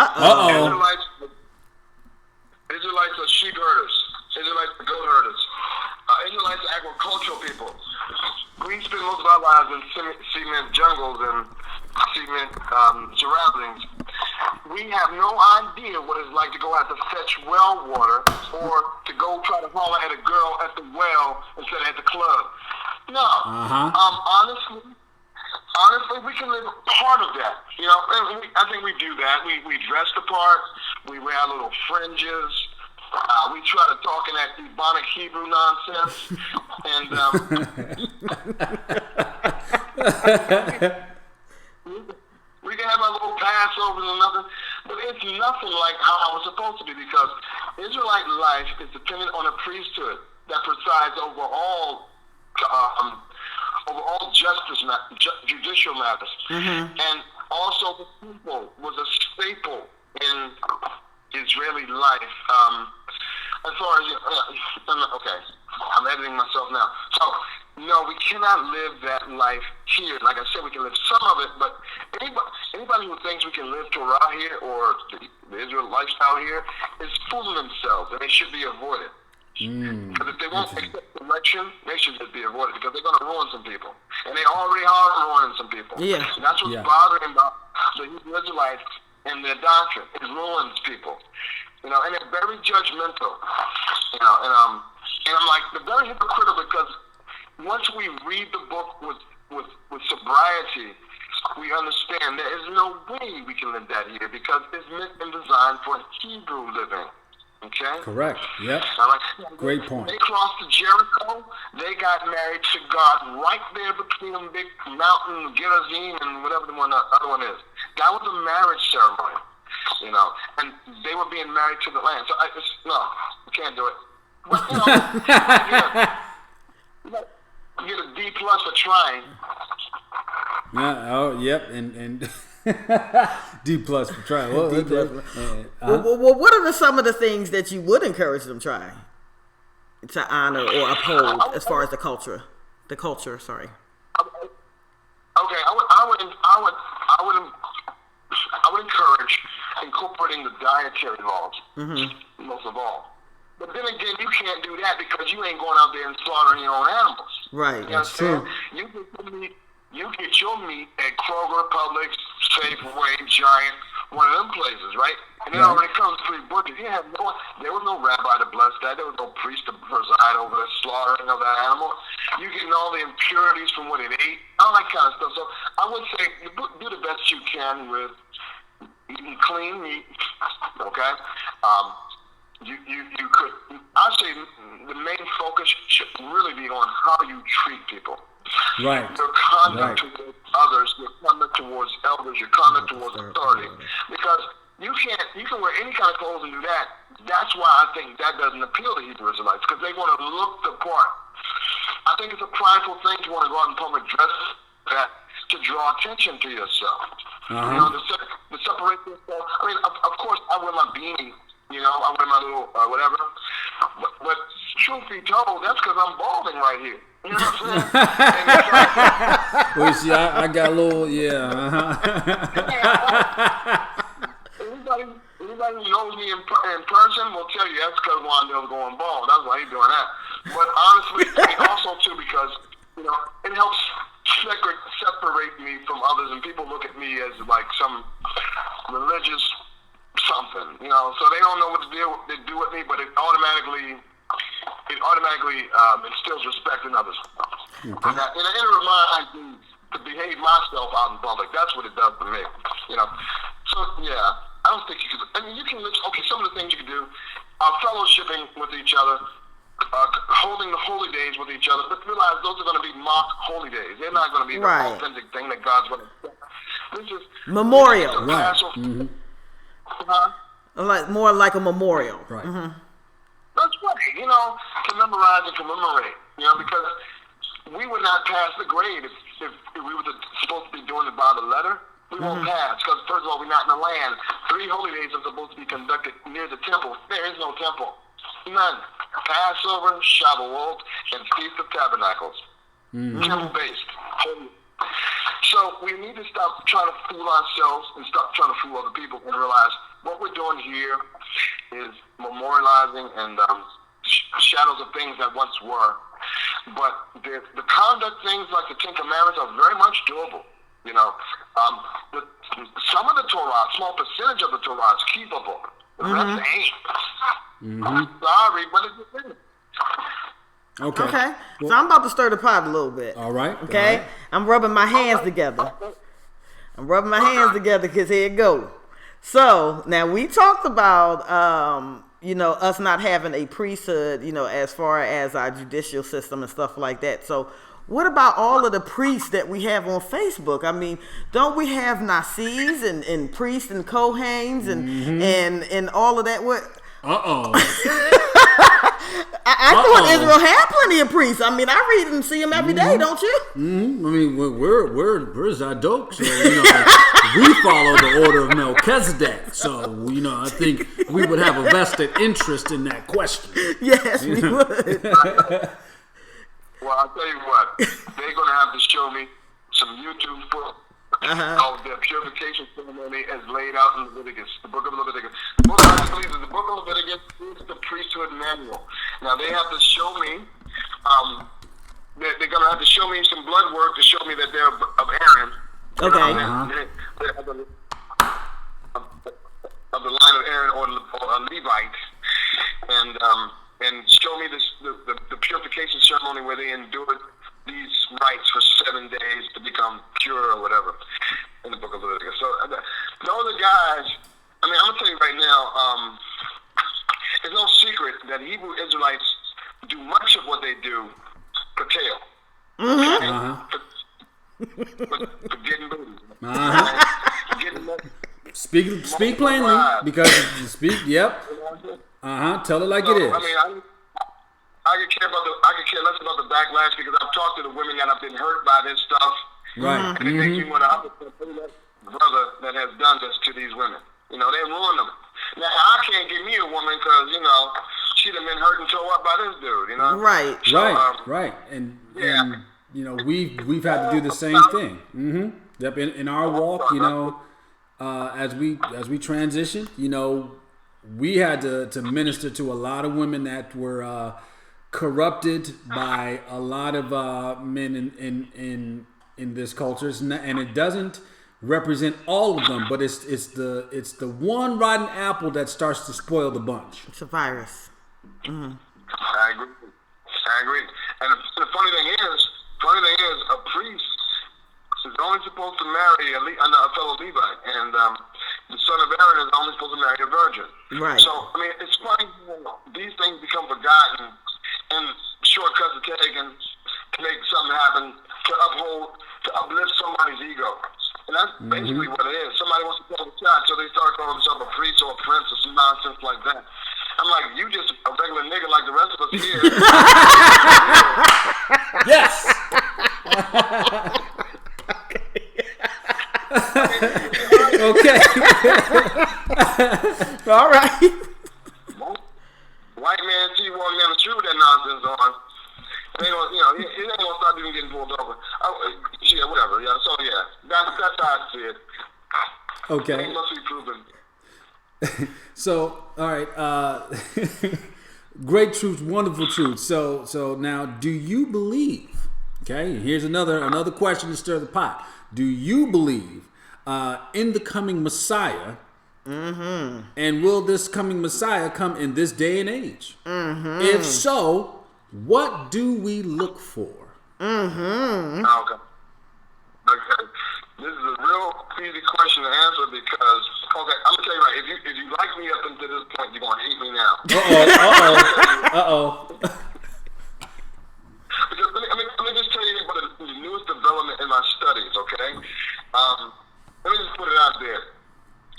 Israelites are sheep herders. Israelites are goat herders. Israelites are agricultural people. We spend most of our lives in cement jungles and cement surroundings. We have no idea what it's like to go out to fetch well water or to go try to holler at a girl at the well instead of at the club. No. Honestly, we can live part of that. You know, I think we do that. We dress the part. We wear our little fringes. We try to talk in that Ebonic Hebrew nonsense, and we can have our little Passovers and nothing, but it's nothing like how it's supposed to be, because Israelite life is dependent on a priesthood that presides over all judicial matters, and also the people was a staple in Israeli life. As far as okay, I'm editing myself now. So no, we cannot live that life here. Like I said, we can live some of it, but anybody who thinks we can live Torah here or the Israel lifestyle here is fooling themselves, and they should be avoided. Because if they won't accept direction, they should just be avoided, because they're going to ruin some people, and they already are ruining some people. Yeah, and that's what's bothering about the Hebrew Israelites and their doctrine. It ruins people. You know, and they're very judgmental. You know, and I'm like, they're very hypocritical, because once we read the book with sobriety, we understand there is no way we can live that here, because it's meant and designed for Hebrew living. Okay? Correct. Yep. Great point. They crossed to Jericho. They got married to God right there between the big mountain, Gerizim, and whatever the other one is. That was a marriage ceremony. You know, and they were being married to the land. So no, you can't do it. But, you get a D+ for trying. Yep, and D+ for trying. Well, well, what are some of the things that you would encourage them try to honor or uphold as far as the culture? Sorry. Okay, I would encourage incorporating the dietary laws, most of all. But then again, you can't do that because you ain't going out there and slaughtering your own animals. Right. You That's true. You get your meat at Kroger, Publix, Safeway, Giant, one of them places, right? And it already comes pre-butchered. There was no rabbi to bless that. There was no priest to preside over the slaughtering of that animal. You're getting all the impurities from what it ate, all that kind of stuff. So I would say do the best you can with eating clean meat, okay? You could, I'd say the main focus should really be on how you treat people. Right. Your conduct towards others, your conduct towards elders, your conduct towards authority. Because you can wear any kind of clothes and do that. That's why I think that doesn't appeal to Hebrew Israelites, because they want to look the part. I think it's a prideful thing to want to go out in public dress that to draw attention to yourself. You know, to separate yourself. I mean, of course, I wear my beanie. You know, I wear my little whatever. But truth be told, that's because I'm balding right here. You know what I'm saying? Well, see, I got a little, Anybody who knows me in person will tell you that's because Wondell's going bald. That's why he's doing that. But honestly, something, you know. So they don't know what to do with me, but it automatically instills respect in others. Okay. And it reminds me to behave myself out in public. That's what it does to me, you know. So yeah, I don't think you can. I mean, you can. Okay, some of the things you can do are fellowshipping with each other. Holding the holy days with each other, but realize those are going to be mock holy days. They're not going to be the authentic thing that God's going to do. This is memorial, right? Mm-hmm. Like more like a memorial, right? Mm-hmm. That's right. You know, to memorize and commemorate. You know, because we would not pass the grade if we were supposed to be doing it by the letter. We won't pass because first of all, we're not in the land. 3 holy days are supposed to be conducted near the temple. There is no temple. None. Passover, Shavuot, and Feast of Tabernacles. Temple-based. So we need to stop trying to fool ourselves and stop trying to fool other people and realize what we're doing here is memorializing and shadows of things that once were. But the conduct things like the 10 Commandments are very much doable. You know, some of the Torah, a small percentage of the Torah is keepable. The rest ain't. I'm sorry, but it's the thing. Okay. Well, so I'm about to stir the pot a little bit. All right. Okay. All right. I'm rubbing my hands together. Because here it go. So now we talked about, us not having a priesthood, as far as our judicial system and stuff like that. So what about all of the priests that we have on Facebook? I mean, don't we have Nasi's and priests and Kohens and all of that? What? I thought Israel had plenty of priests. I mean, I read and see them every day, don't you? I mean, we're Zadok, so we follow the order of Melchizedek. So I think we would have a vested interest in that question. Yes, we would. Well, I'll tell you what, they're going to have to show me some YouTube footage of their purification ceremony as laid out in Leviticus, the book of Leviticus. The book of Leviticus is the priesthood manual. Now, they have to show me, they're going to have to show me some blood work to show me that they're of Aaron. Okay. They're of the line of Aaron or Levite. And show me the purification ceremony where they endured these rites for 7 days to become pure or whatever in the book of Leviticus. So those are guys, I mean, I'm going to tell you right now, it's no secret that Hebrew Israelites do much of what they do for tail. For getting booty. Speak plainly, because yep. Tell it like it is. I mean, I could care less about the backlash because I've talked to the women that have been hurt by this stuff. Right. And it makes me want to upset that brother that has done this to these women. They ruin them. Now, I can't get me a woman because, she'd have been hurt and tore up by this dude, Right. So, right. And we've had to do the same thing. Yep. In our walk, as we transition, we had to minister to a lot of women that were corrupted by a lot of men in this culture, and it doesn't represent all of them, but it's the one rotten apple that starts to spoil the bunch. It's a virus. I agree. And the funny thing is, a priest is only supposed to marry a fellow Levite, and the son of Aaron is only supposed to marry a virgin. Right. So, I mean, it's funny these things become forgotten and shortcuts are taken to make something happen, to uplift somebody's ego. And that's basically what it is. Somebody wants to call the shot, so they start calling themselves a priest or a prince or some nonsense like that. I'm like, you just a regular nigga like the rest of us here. Yes. Okay. All right. White man, T1 never threw that nonsense on. They don't, it ain't gonna stop even getting pulled over. Yeah, whatever. Yeah, so yeah, that's how I see it. Okay. It must be proven. So, all right. Great truth, wonderful truth. So now, do you believe? Okay, here's another question to stir the pot. Do you believe in the coming Messiah Mm-hmm. And will this coming Messiah come in this day and age? Mm-hmm. If so, what do we look for? Mm-hmm. Okay. This is a real easy question to answer because, okay, I'm gonna tell you right. If you like me up until this point, you're gonna hate me now. Because let me just tell you about the newest development in my studies. Okay. Let me just put it out there.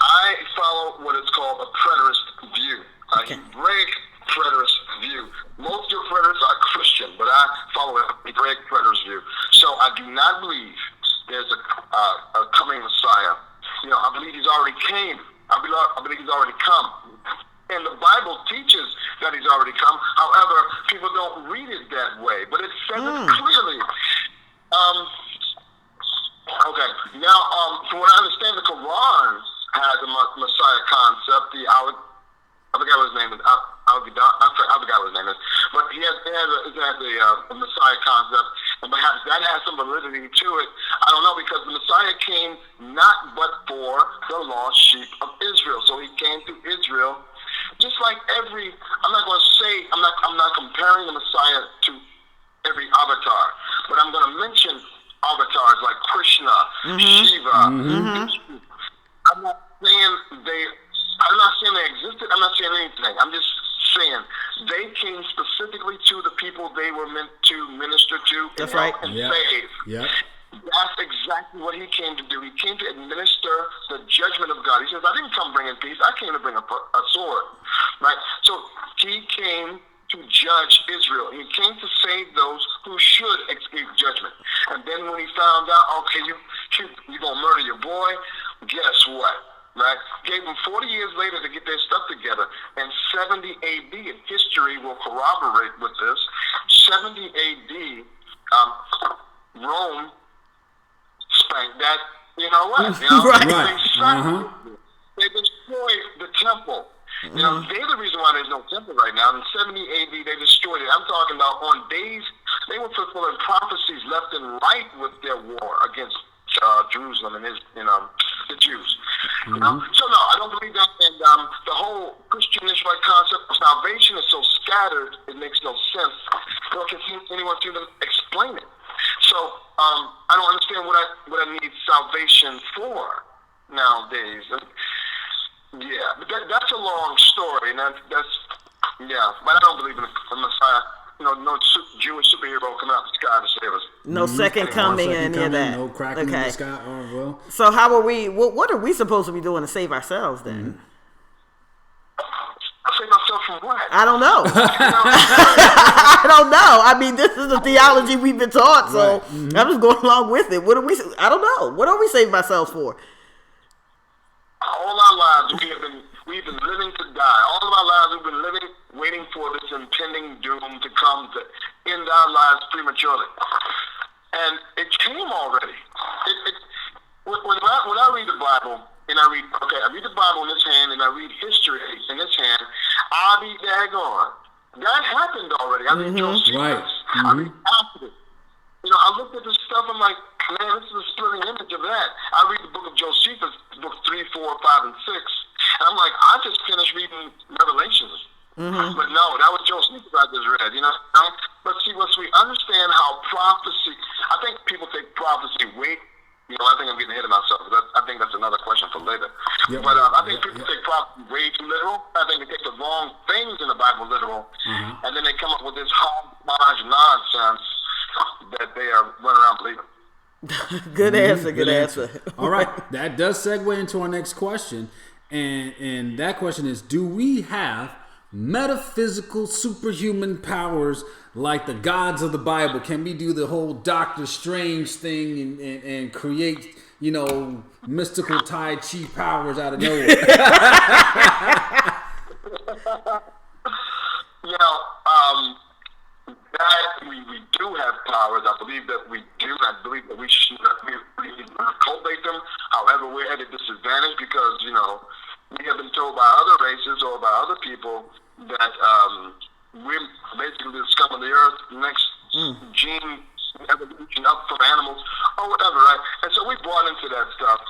I follow what is called a preterist view, a Hebraic preterist view. Most of your preterists are Christian, but I follow a Hebraic preterist view. So I do not believe there's a coming Messiah. You know, I believe he's already came. I believe he's already come. And the Bible teaches that he's already come. However, people don't read it that way. But it says it clearly. Okay. Now, from what I understand, the Quran has a Messiah concept. I forgot what his name is. I forgot what his name is. But it has a Messiah concept. And perhaps that has some validity to it. I don't know, because the Messiah came not but for the lost sheep of Israel. So he came to Israel. Just like I'm not comparing the Messiah to every avatar, but I'm going to mention avatars like Krishna, Shiva. Mm-hmm. I'm not saying they existed. I'm not saying anything. I'm just saying they came specifically to the people they were meant to minister to and help and save. Yeah. That's exactly what he came to do. He came to administer the judgment of God. He says, I didn't come bringing peace. I came to bring a sword. Right? So he came to judge Israel. He came to save those who should escape judgment. And then when he found out, okay, you're going to murder your boy, guess what? Right? Gave them 40 years later to get their stuff together. And 70 AD, and history will corroborate with this, 70 AD, Rome spanked that, you know what? You know, right. They destroyed the temple. You know, they're the reason why there's no temple right now. In 70 AD, they destroyed it. I'm talking about on days, they were fulfilling prophecies left and right with their war against Jerusalem and the Jews. You know? So no, I don't believe that. And the whole Christian Israelite concept of salvation is so scattered, it makes no sense. Nor can anyone seem to explain it. So I don't understand what I need salvation for nowadays. But that's a long story, and that's but I don't believe in a Messiah. You know, no Jewish superhero coming out the sky to save us. No second coming, any of that. No cracking in the sky. Oh, well. So how are we? What are we supposed to be doing to save ourselves then? Save myself from what? I don't know. I don't know. I mean, this is the theology we've been taught, so I'm just going along with it. What are we? I don't know. What are we saving ourselves for? All our lives we've been living to die. All of our lives we've been living, waiting for this impending doom to come to end our lives prematurely. And it came already. When I read the Bible, and I read the Bible in this hand, and I read history in this hand, I'll be daggone. That happened already. I mean, Josephus. I mean, after it. You know, I looked at this stuff, I'm like, man, this is a splitting image of that. I read the book of Josephus, book 3, 4, 5, and 6, and I'm like, I just finished reading Revelations. But no, that was Josephus I just read, you know. But see, once we understand how prophecy, I think people take prophecy way, you know, I think I'm getting ahead of myself. I think that's another question for later. Yep. But I think people take prophecy way too literal. I think they take the wrong things in the Bible literal, and then they come up with this hodgepodge nonsense that they are running around believing. Good answer. Good answer. All right, that does segue into our next question, and that question is: do we have metaphysical superhuman powers like the gods of the Bible? Can we do the whole Doctor Strange thing and create, you know, mystical Tai Chi powers out of nowhere? You know, that we do have powers. I believe that we do. I believe that we should cultivate them. However, we're at a disadvantage because, you know, we have been told by other races or by other people that we're basically the scum of the earth, next gene evolution up from animals or whatever, right? And so we bought into that stuff.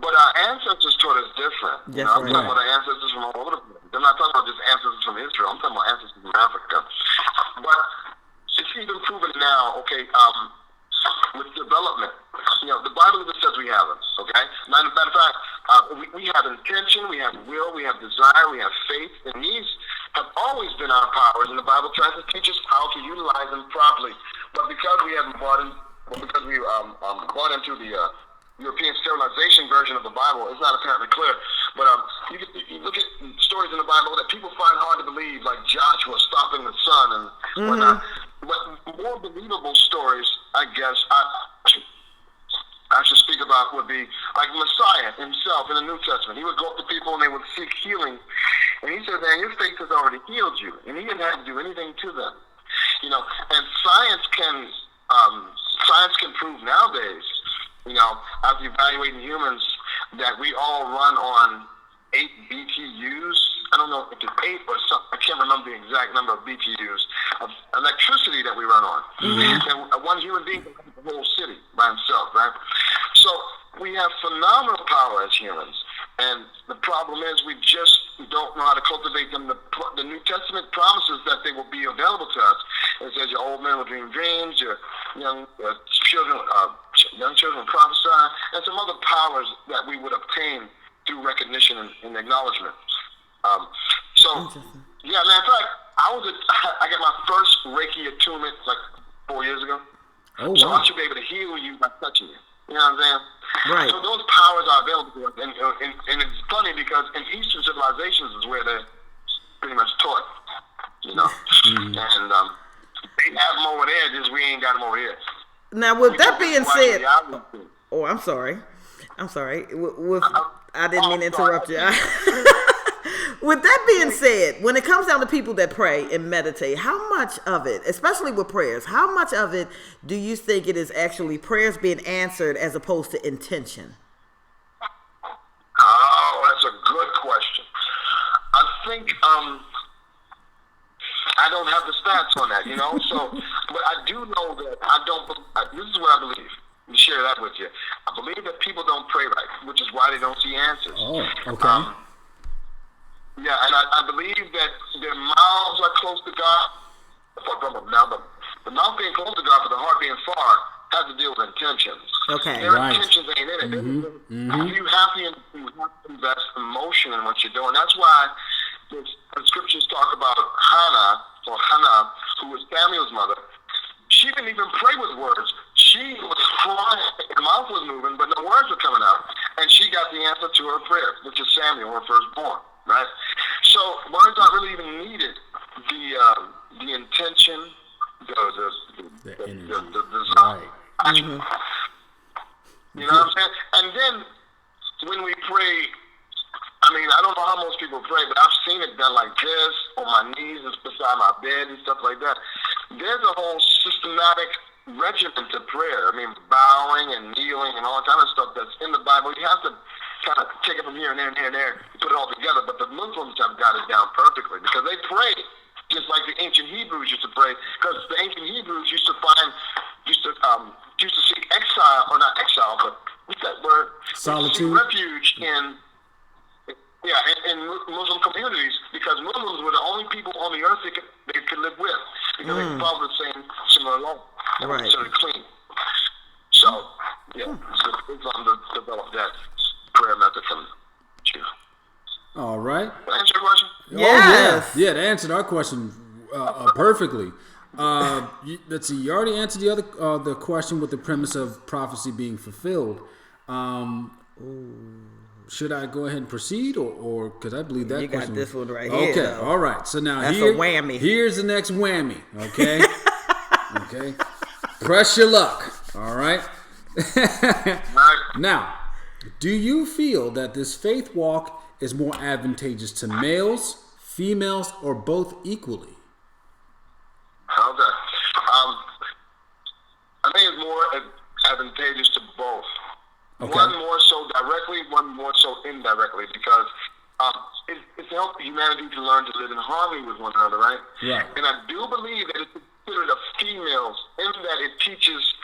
But our ancestors taught us different. Yes, I'm talking about the ancestors from all over the place. I'm not talking about just ancestors from Israel. I'm talking about ancestors from Africa. But it's even proven now, okay, with development. The Bible even says we have them, okay? Matter of fact, we have intention, we have will, we have desire, we have faith, and these have always been our powers, and the Bible tries to teach us how to utilize them properly. But because we haven't bought into the European sterilization version of the Bible, it's not apparently clear. But you look at stories in the Bible that people find hard to believe, like Joshua stopping the sun and whatnot. But more believable stories, I guess, I should speak about would be like Messiah himself in the New Testament. He would go up to people and they would seek healing. And he said, man, your faith has already healed you. And he didn't have to do anything to them. And science can prove nowadays, after evaluating humans, that we all run on 8 BTUs. I don't know if it's 8 or something. I can't remember the exact number of BTUs of electricity that we run on. And one human being can run the whole city by himself, right? So we have phenomenal power as humans. And the problem is we just don't know how to cultivate them. The New Testament promises that they will be available to us. It says your old men will dream dreams, your young children will prophesy, and some other powers that we would obtain through recognition and acknowledgement. Yeah, matter of fact, I got my first Reiki attunement like 4 years ago. Oh, wow. So I should be able to heal you by touching you. You know what I'm saying? Right. So those powers are available to us. And it's funny because in Eastern civilizations is where they're pretty much taught, And they have them over there, just we ain't got them over here. Now, with that being said... Oh, I'm sorry. I didn't mean to interrupt you. With that being said, when it comes down to people that pray and meditate, how much of it, especially with prayers, how much of it do you think it is actually prayers being answered as opposed to intention? Oh, that's a good question. I think I don't have the stats on that, So, but I do know that this is what I believe. Let me share that with you. I believe that people don't pray right, which is why they don't see answers. Oh, okay. Yeah, and I believe that their mouths are close to God. Now, the mouth being close to God, but the heart being far, has to deal with intentions. Okay, their intentions ain't in it. You have to invest emotion in what you're doing. That's why the scriptures talk about Hannah, who was Samuel's mother. She didn't even pray with words. She was crying. Her mouth was moving, but no words were coming out. And she got the answer to her prayer, which is Samuel, her firstborn. Right? So words aren't really even needed. The intention, the desire. Right. You know what I'm saying? And then when we pray, I don't know how most people pray, but I've seen it done like this, on my knees and beside my bed and stuff like that. There's a whole systematic regimen to prayer. Bowing and kneeling and all kind of stuff that's in the Bible. You have to kind of take it from here and there and here and there, put it all together. But the Muslims have got it down perfectly because they pray just like the ancient Hebrews used to pray. Because the ancient Hebrews used to seek exile, or not exile, but what's that word? Solitude. Seek refuge in Muslim communities, because Muslims were the only people on the earth they could live with, because they follow the same similar law. They were considered clean. So it's on to develop that prayer method from you. All right. Did I answer your question? Yes. Yeah, that answered our question perfectly. Let's see. You already answered the question with the premise of prophecy being fulfilled. Should I go ahead and proceed, or because I believe that you question? You got this one right here. Okay, all right. So now that's a whammy. Here's the next whammy. Okay, okay. Press your luck. All right. Now, do you feel that this faith walk is more advantageous to males, females, or both equally? Okay. I think it's more advantageous to both. Okay. One more so directly, one more so indirectly, because it's helped humanity to learn to live in harmony with one another, right? Right. And I do believe that it's considered of females in that it teaches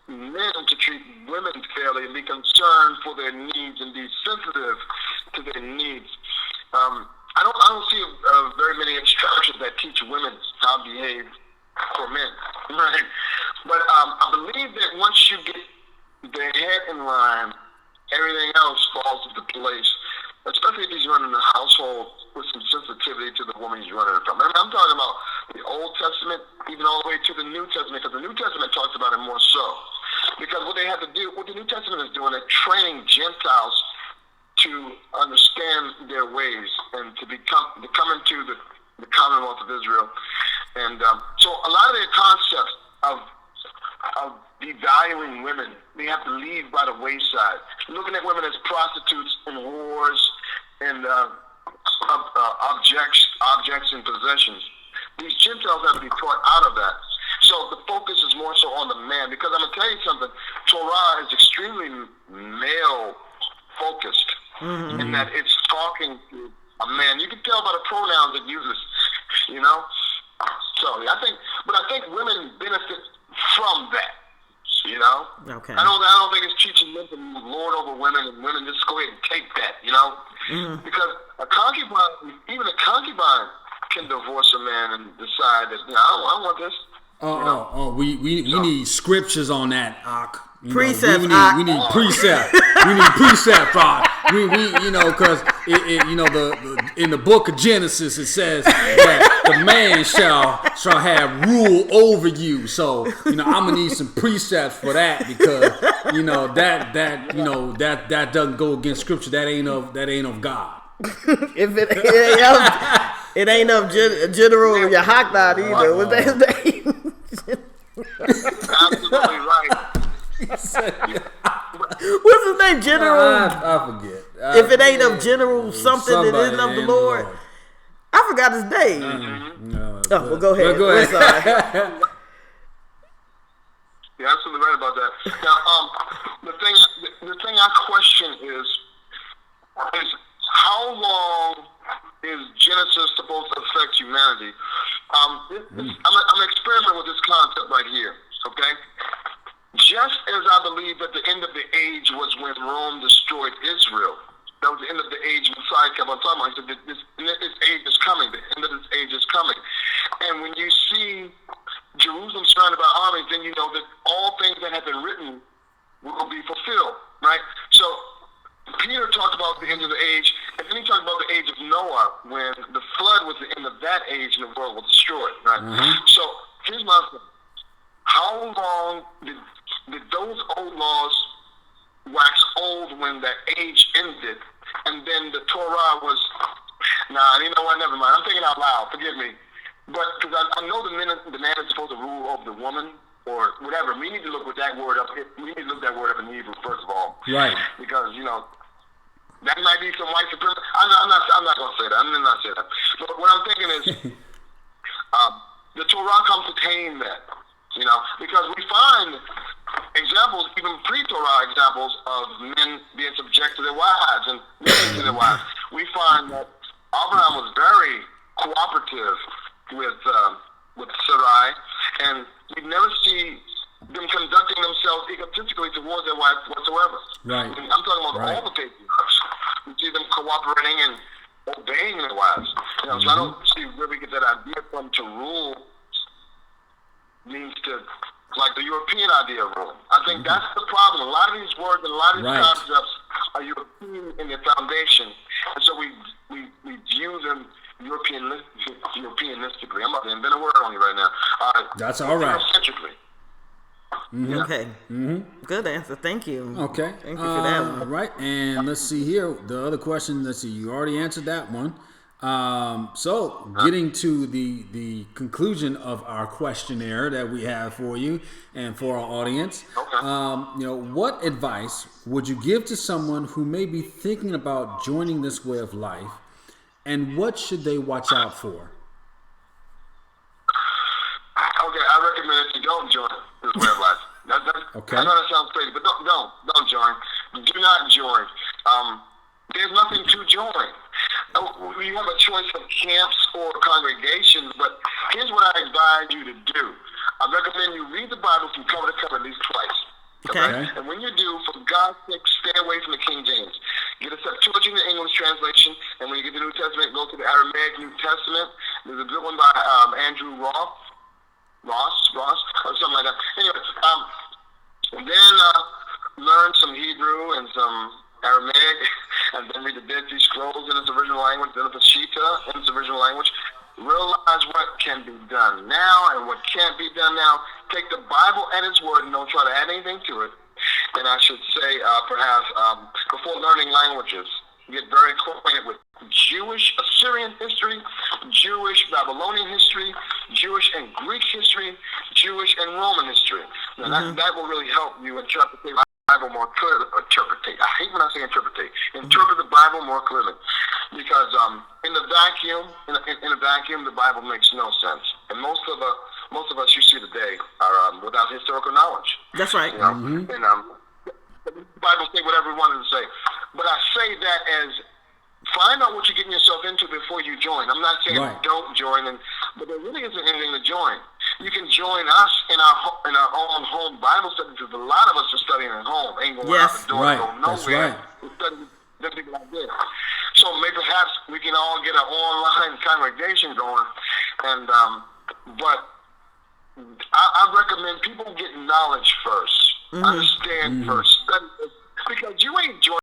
men to treat women fairly and be concerned for their needs and be sensitive to to their needs. I don't see very many instructions that teach women how to behave for men, right? But I believe that once you get their head in line, everything else falls into place. Especially if he's running a household with some sensitivity to the woman he's running from. And I'm talking about the Old Testament, even all the way to the New Testament, because the New Testament talks about it more so. Because what they have to do, what the New Testament is doing, they're training Gentiles to understand their ways and to come into the Commonwealth of Israel. And so a lot of their concepts of devaluing women, they have to leave by the wayside. Looking at women as prostitutes and whores and objects and possessions. These Gentiles have to be taught out of that. So the focus is more so on the man, because I'm going to tell you something, Torah is extremely male-focused in that it's talking to a man. You can tell by the pronouns it uses, you know? So I think women benefit from that. You know, okay. I don't think it's teaching men to lord over women, and women just go ahead and take that. You know, because even a concubine can divorce a man and decide that I don't want this. We need scriptures on that, Ak. Precept. We need precept. We need precept, Ak. We because in the book of Genesis it says that the man shall have rule over you. So I'm gonna need some precepts for that, because that doesn't go against scripture. That ain't of God. If it ain't of General Yahakdad either. What's that name? Absolutely right. What's his name? General. I forget. If it ain't of General something, it isn't of the Lord. I forgot his name. Well, go ahead. Go ahead. You're absolutely right about that. Now, the thing I question is how long is Genesis supposed to affect humanity? I'm experimenting with this concept right here. Okay. Just as I believe that the end of the age was when Rome destroyed Israel, that was the end of the age Messiah kept on talking about. He said, this age is coming. The end of this age is coming. And when you see Jerusalem surrounded by armies, then you know that all things that have been written will be fulfilled, right? So Peter talked about the end of the age, and then he talked about the age of Noah, when the flood was the end of that age and the world was destroyed, right? So here's my thing. How long did those old laws wax old when that age ended, and then the Torah was, you know what, never mind. I'm thinking out loud, forgive me. But because I know the man is supposed to rule over the woman or whatever. We need to look that word up. We need to look that word up in Hebrew, first of all. Right. Because, that might be some white supremacy. I'm not going to say that. I'm not say that. But what I'm thinking is the Torah comes to tame that. Because we find examples, even pre-Torah examples, of men being subject to their wives and listening to their wives. We find that Abraham was very cooperative with Sarai, and we never see them conducting themselves egotistically towards their wife whatsoever. Right. I'm talking about all the patriarchs. We see them cooperating and obeying their wives. So I don't see where we get that idea from to rule means to, like the European idea of rule. I think that's the problem. A lot of these words and a lot of these concepts are European in their foundation, and so we view them Europeanistically. I'm about to invent a word on you right now. That's all right. Eurocentrically. Okay. Good answer. Thank you. Okay. Thank you for that one. Right. And let's see here. The other question. Let's see. You already answered that one. So getting to the conclusion of our questionnaire that we have for you and for our audience. Okay. What advice would you give to someone who may be thinking about joining this way of life, and what should they watch out for? Okay, I recommend that you don't join this way of life. Okay. I know that sounds crazy, but don't join. Do not join. There's nothing to join. You have a choice of camps or congregations, but here's what I advise you to do. I recommend you read the Bible from cover to cover at least twice. Okay. And when you do, for God's sake, stay away from the King James. Get a Septuagint English translation, and when you get the New Testament, go to the Aramaic New Testament. There's a good one by Andrew Ross, or something like that. Anyway, and then learn some Hebrew and some Aramaic, and then read the Dead Sea Scrolls in its original language, then the Peshitta in its original language. Realize what can be done now and what can't be done now. Take the Bible at its word and don't try to add anything to it. And I should say, perhaps, before learning languages, get very acquainted with Jewish Assyrian history, Jewish Babylonian history, Jewish and Greek history, Jewish and Roman history. Now that will really help you interpret the Bible more clearly. I hate when I say interpret. Interpret the Bible more clearly, because in the vacuum, the Bible makes no sense, and most of us you see today are without historical knowledge. That's right. You know? And the Bible say whatever it wanted to say, but I say that as find out what you're getting yourself into before you join. I'm not saying don't join, but there really isn't anything to join. You can join us in our own home Bible study, because a lot of us are studying at home. Ain't going out the door, going nowhere. We're studying things like this. So maybe perhaps we can all get an online congregation going, and but I recommend people get knowledge first, understand first, study, because you ain't joining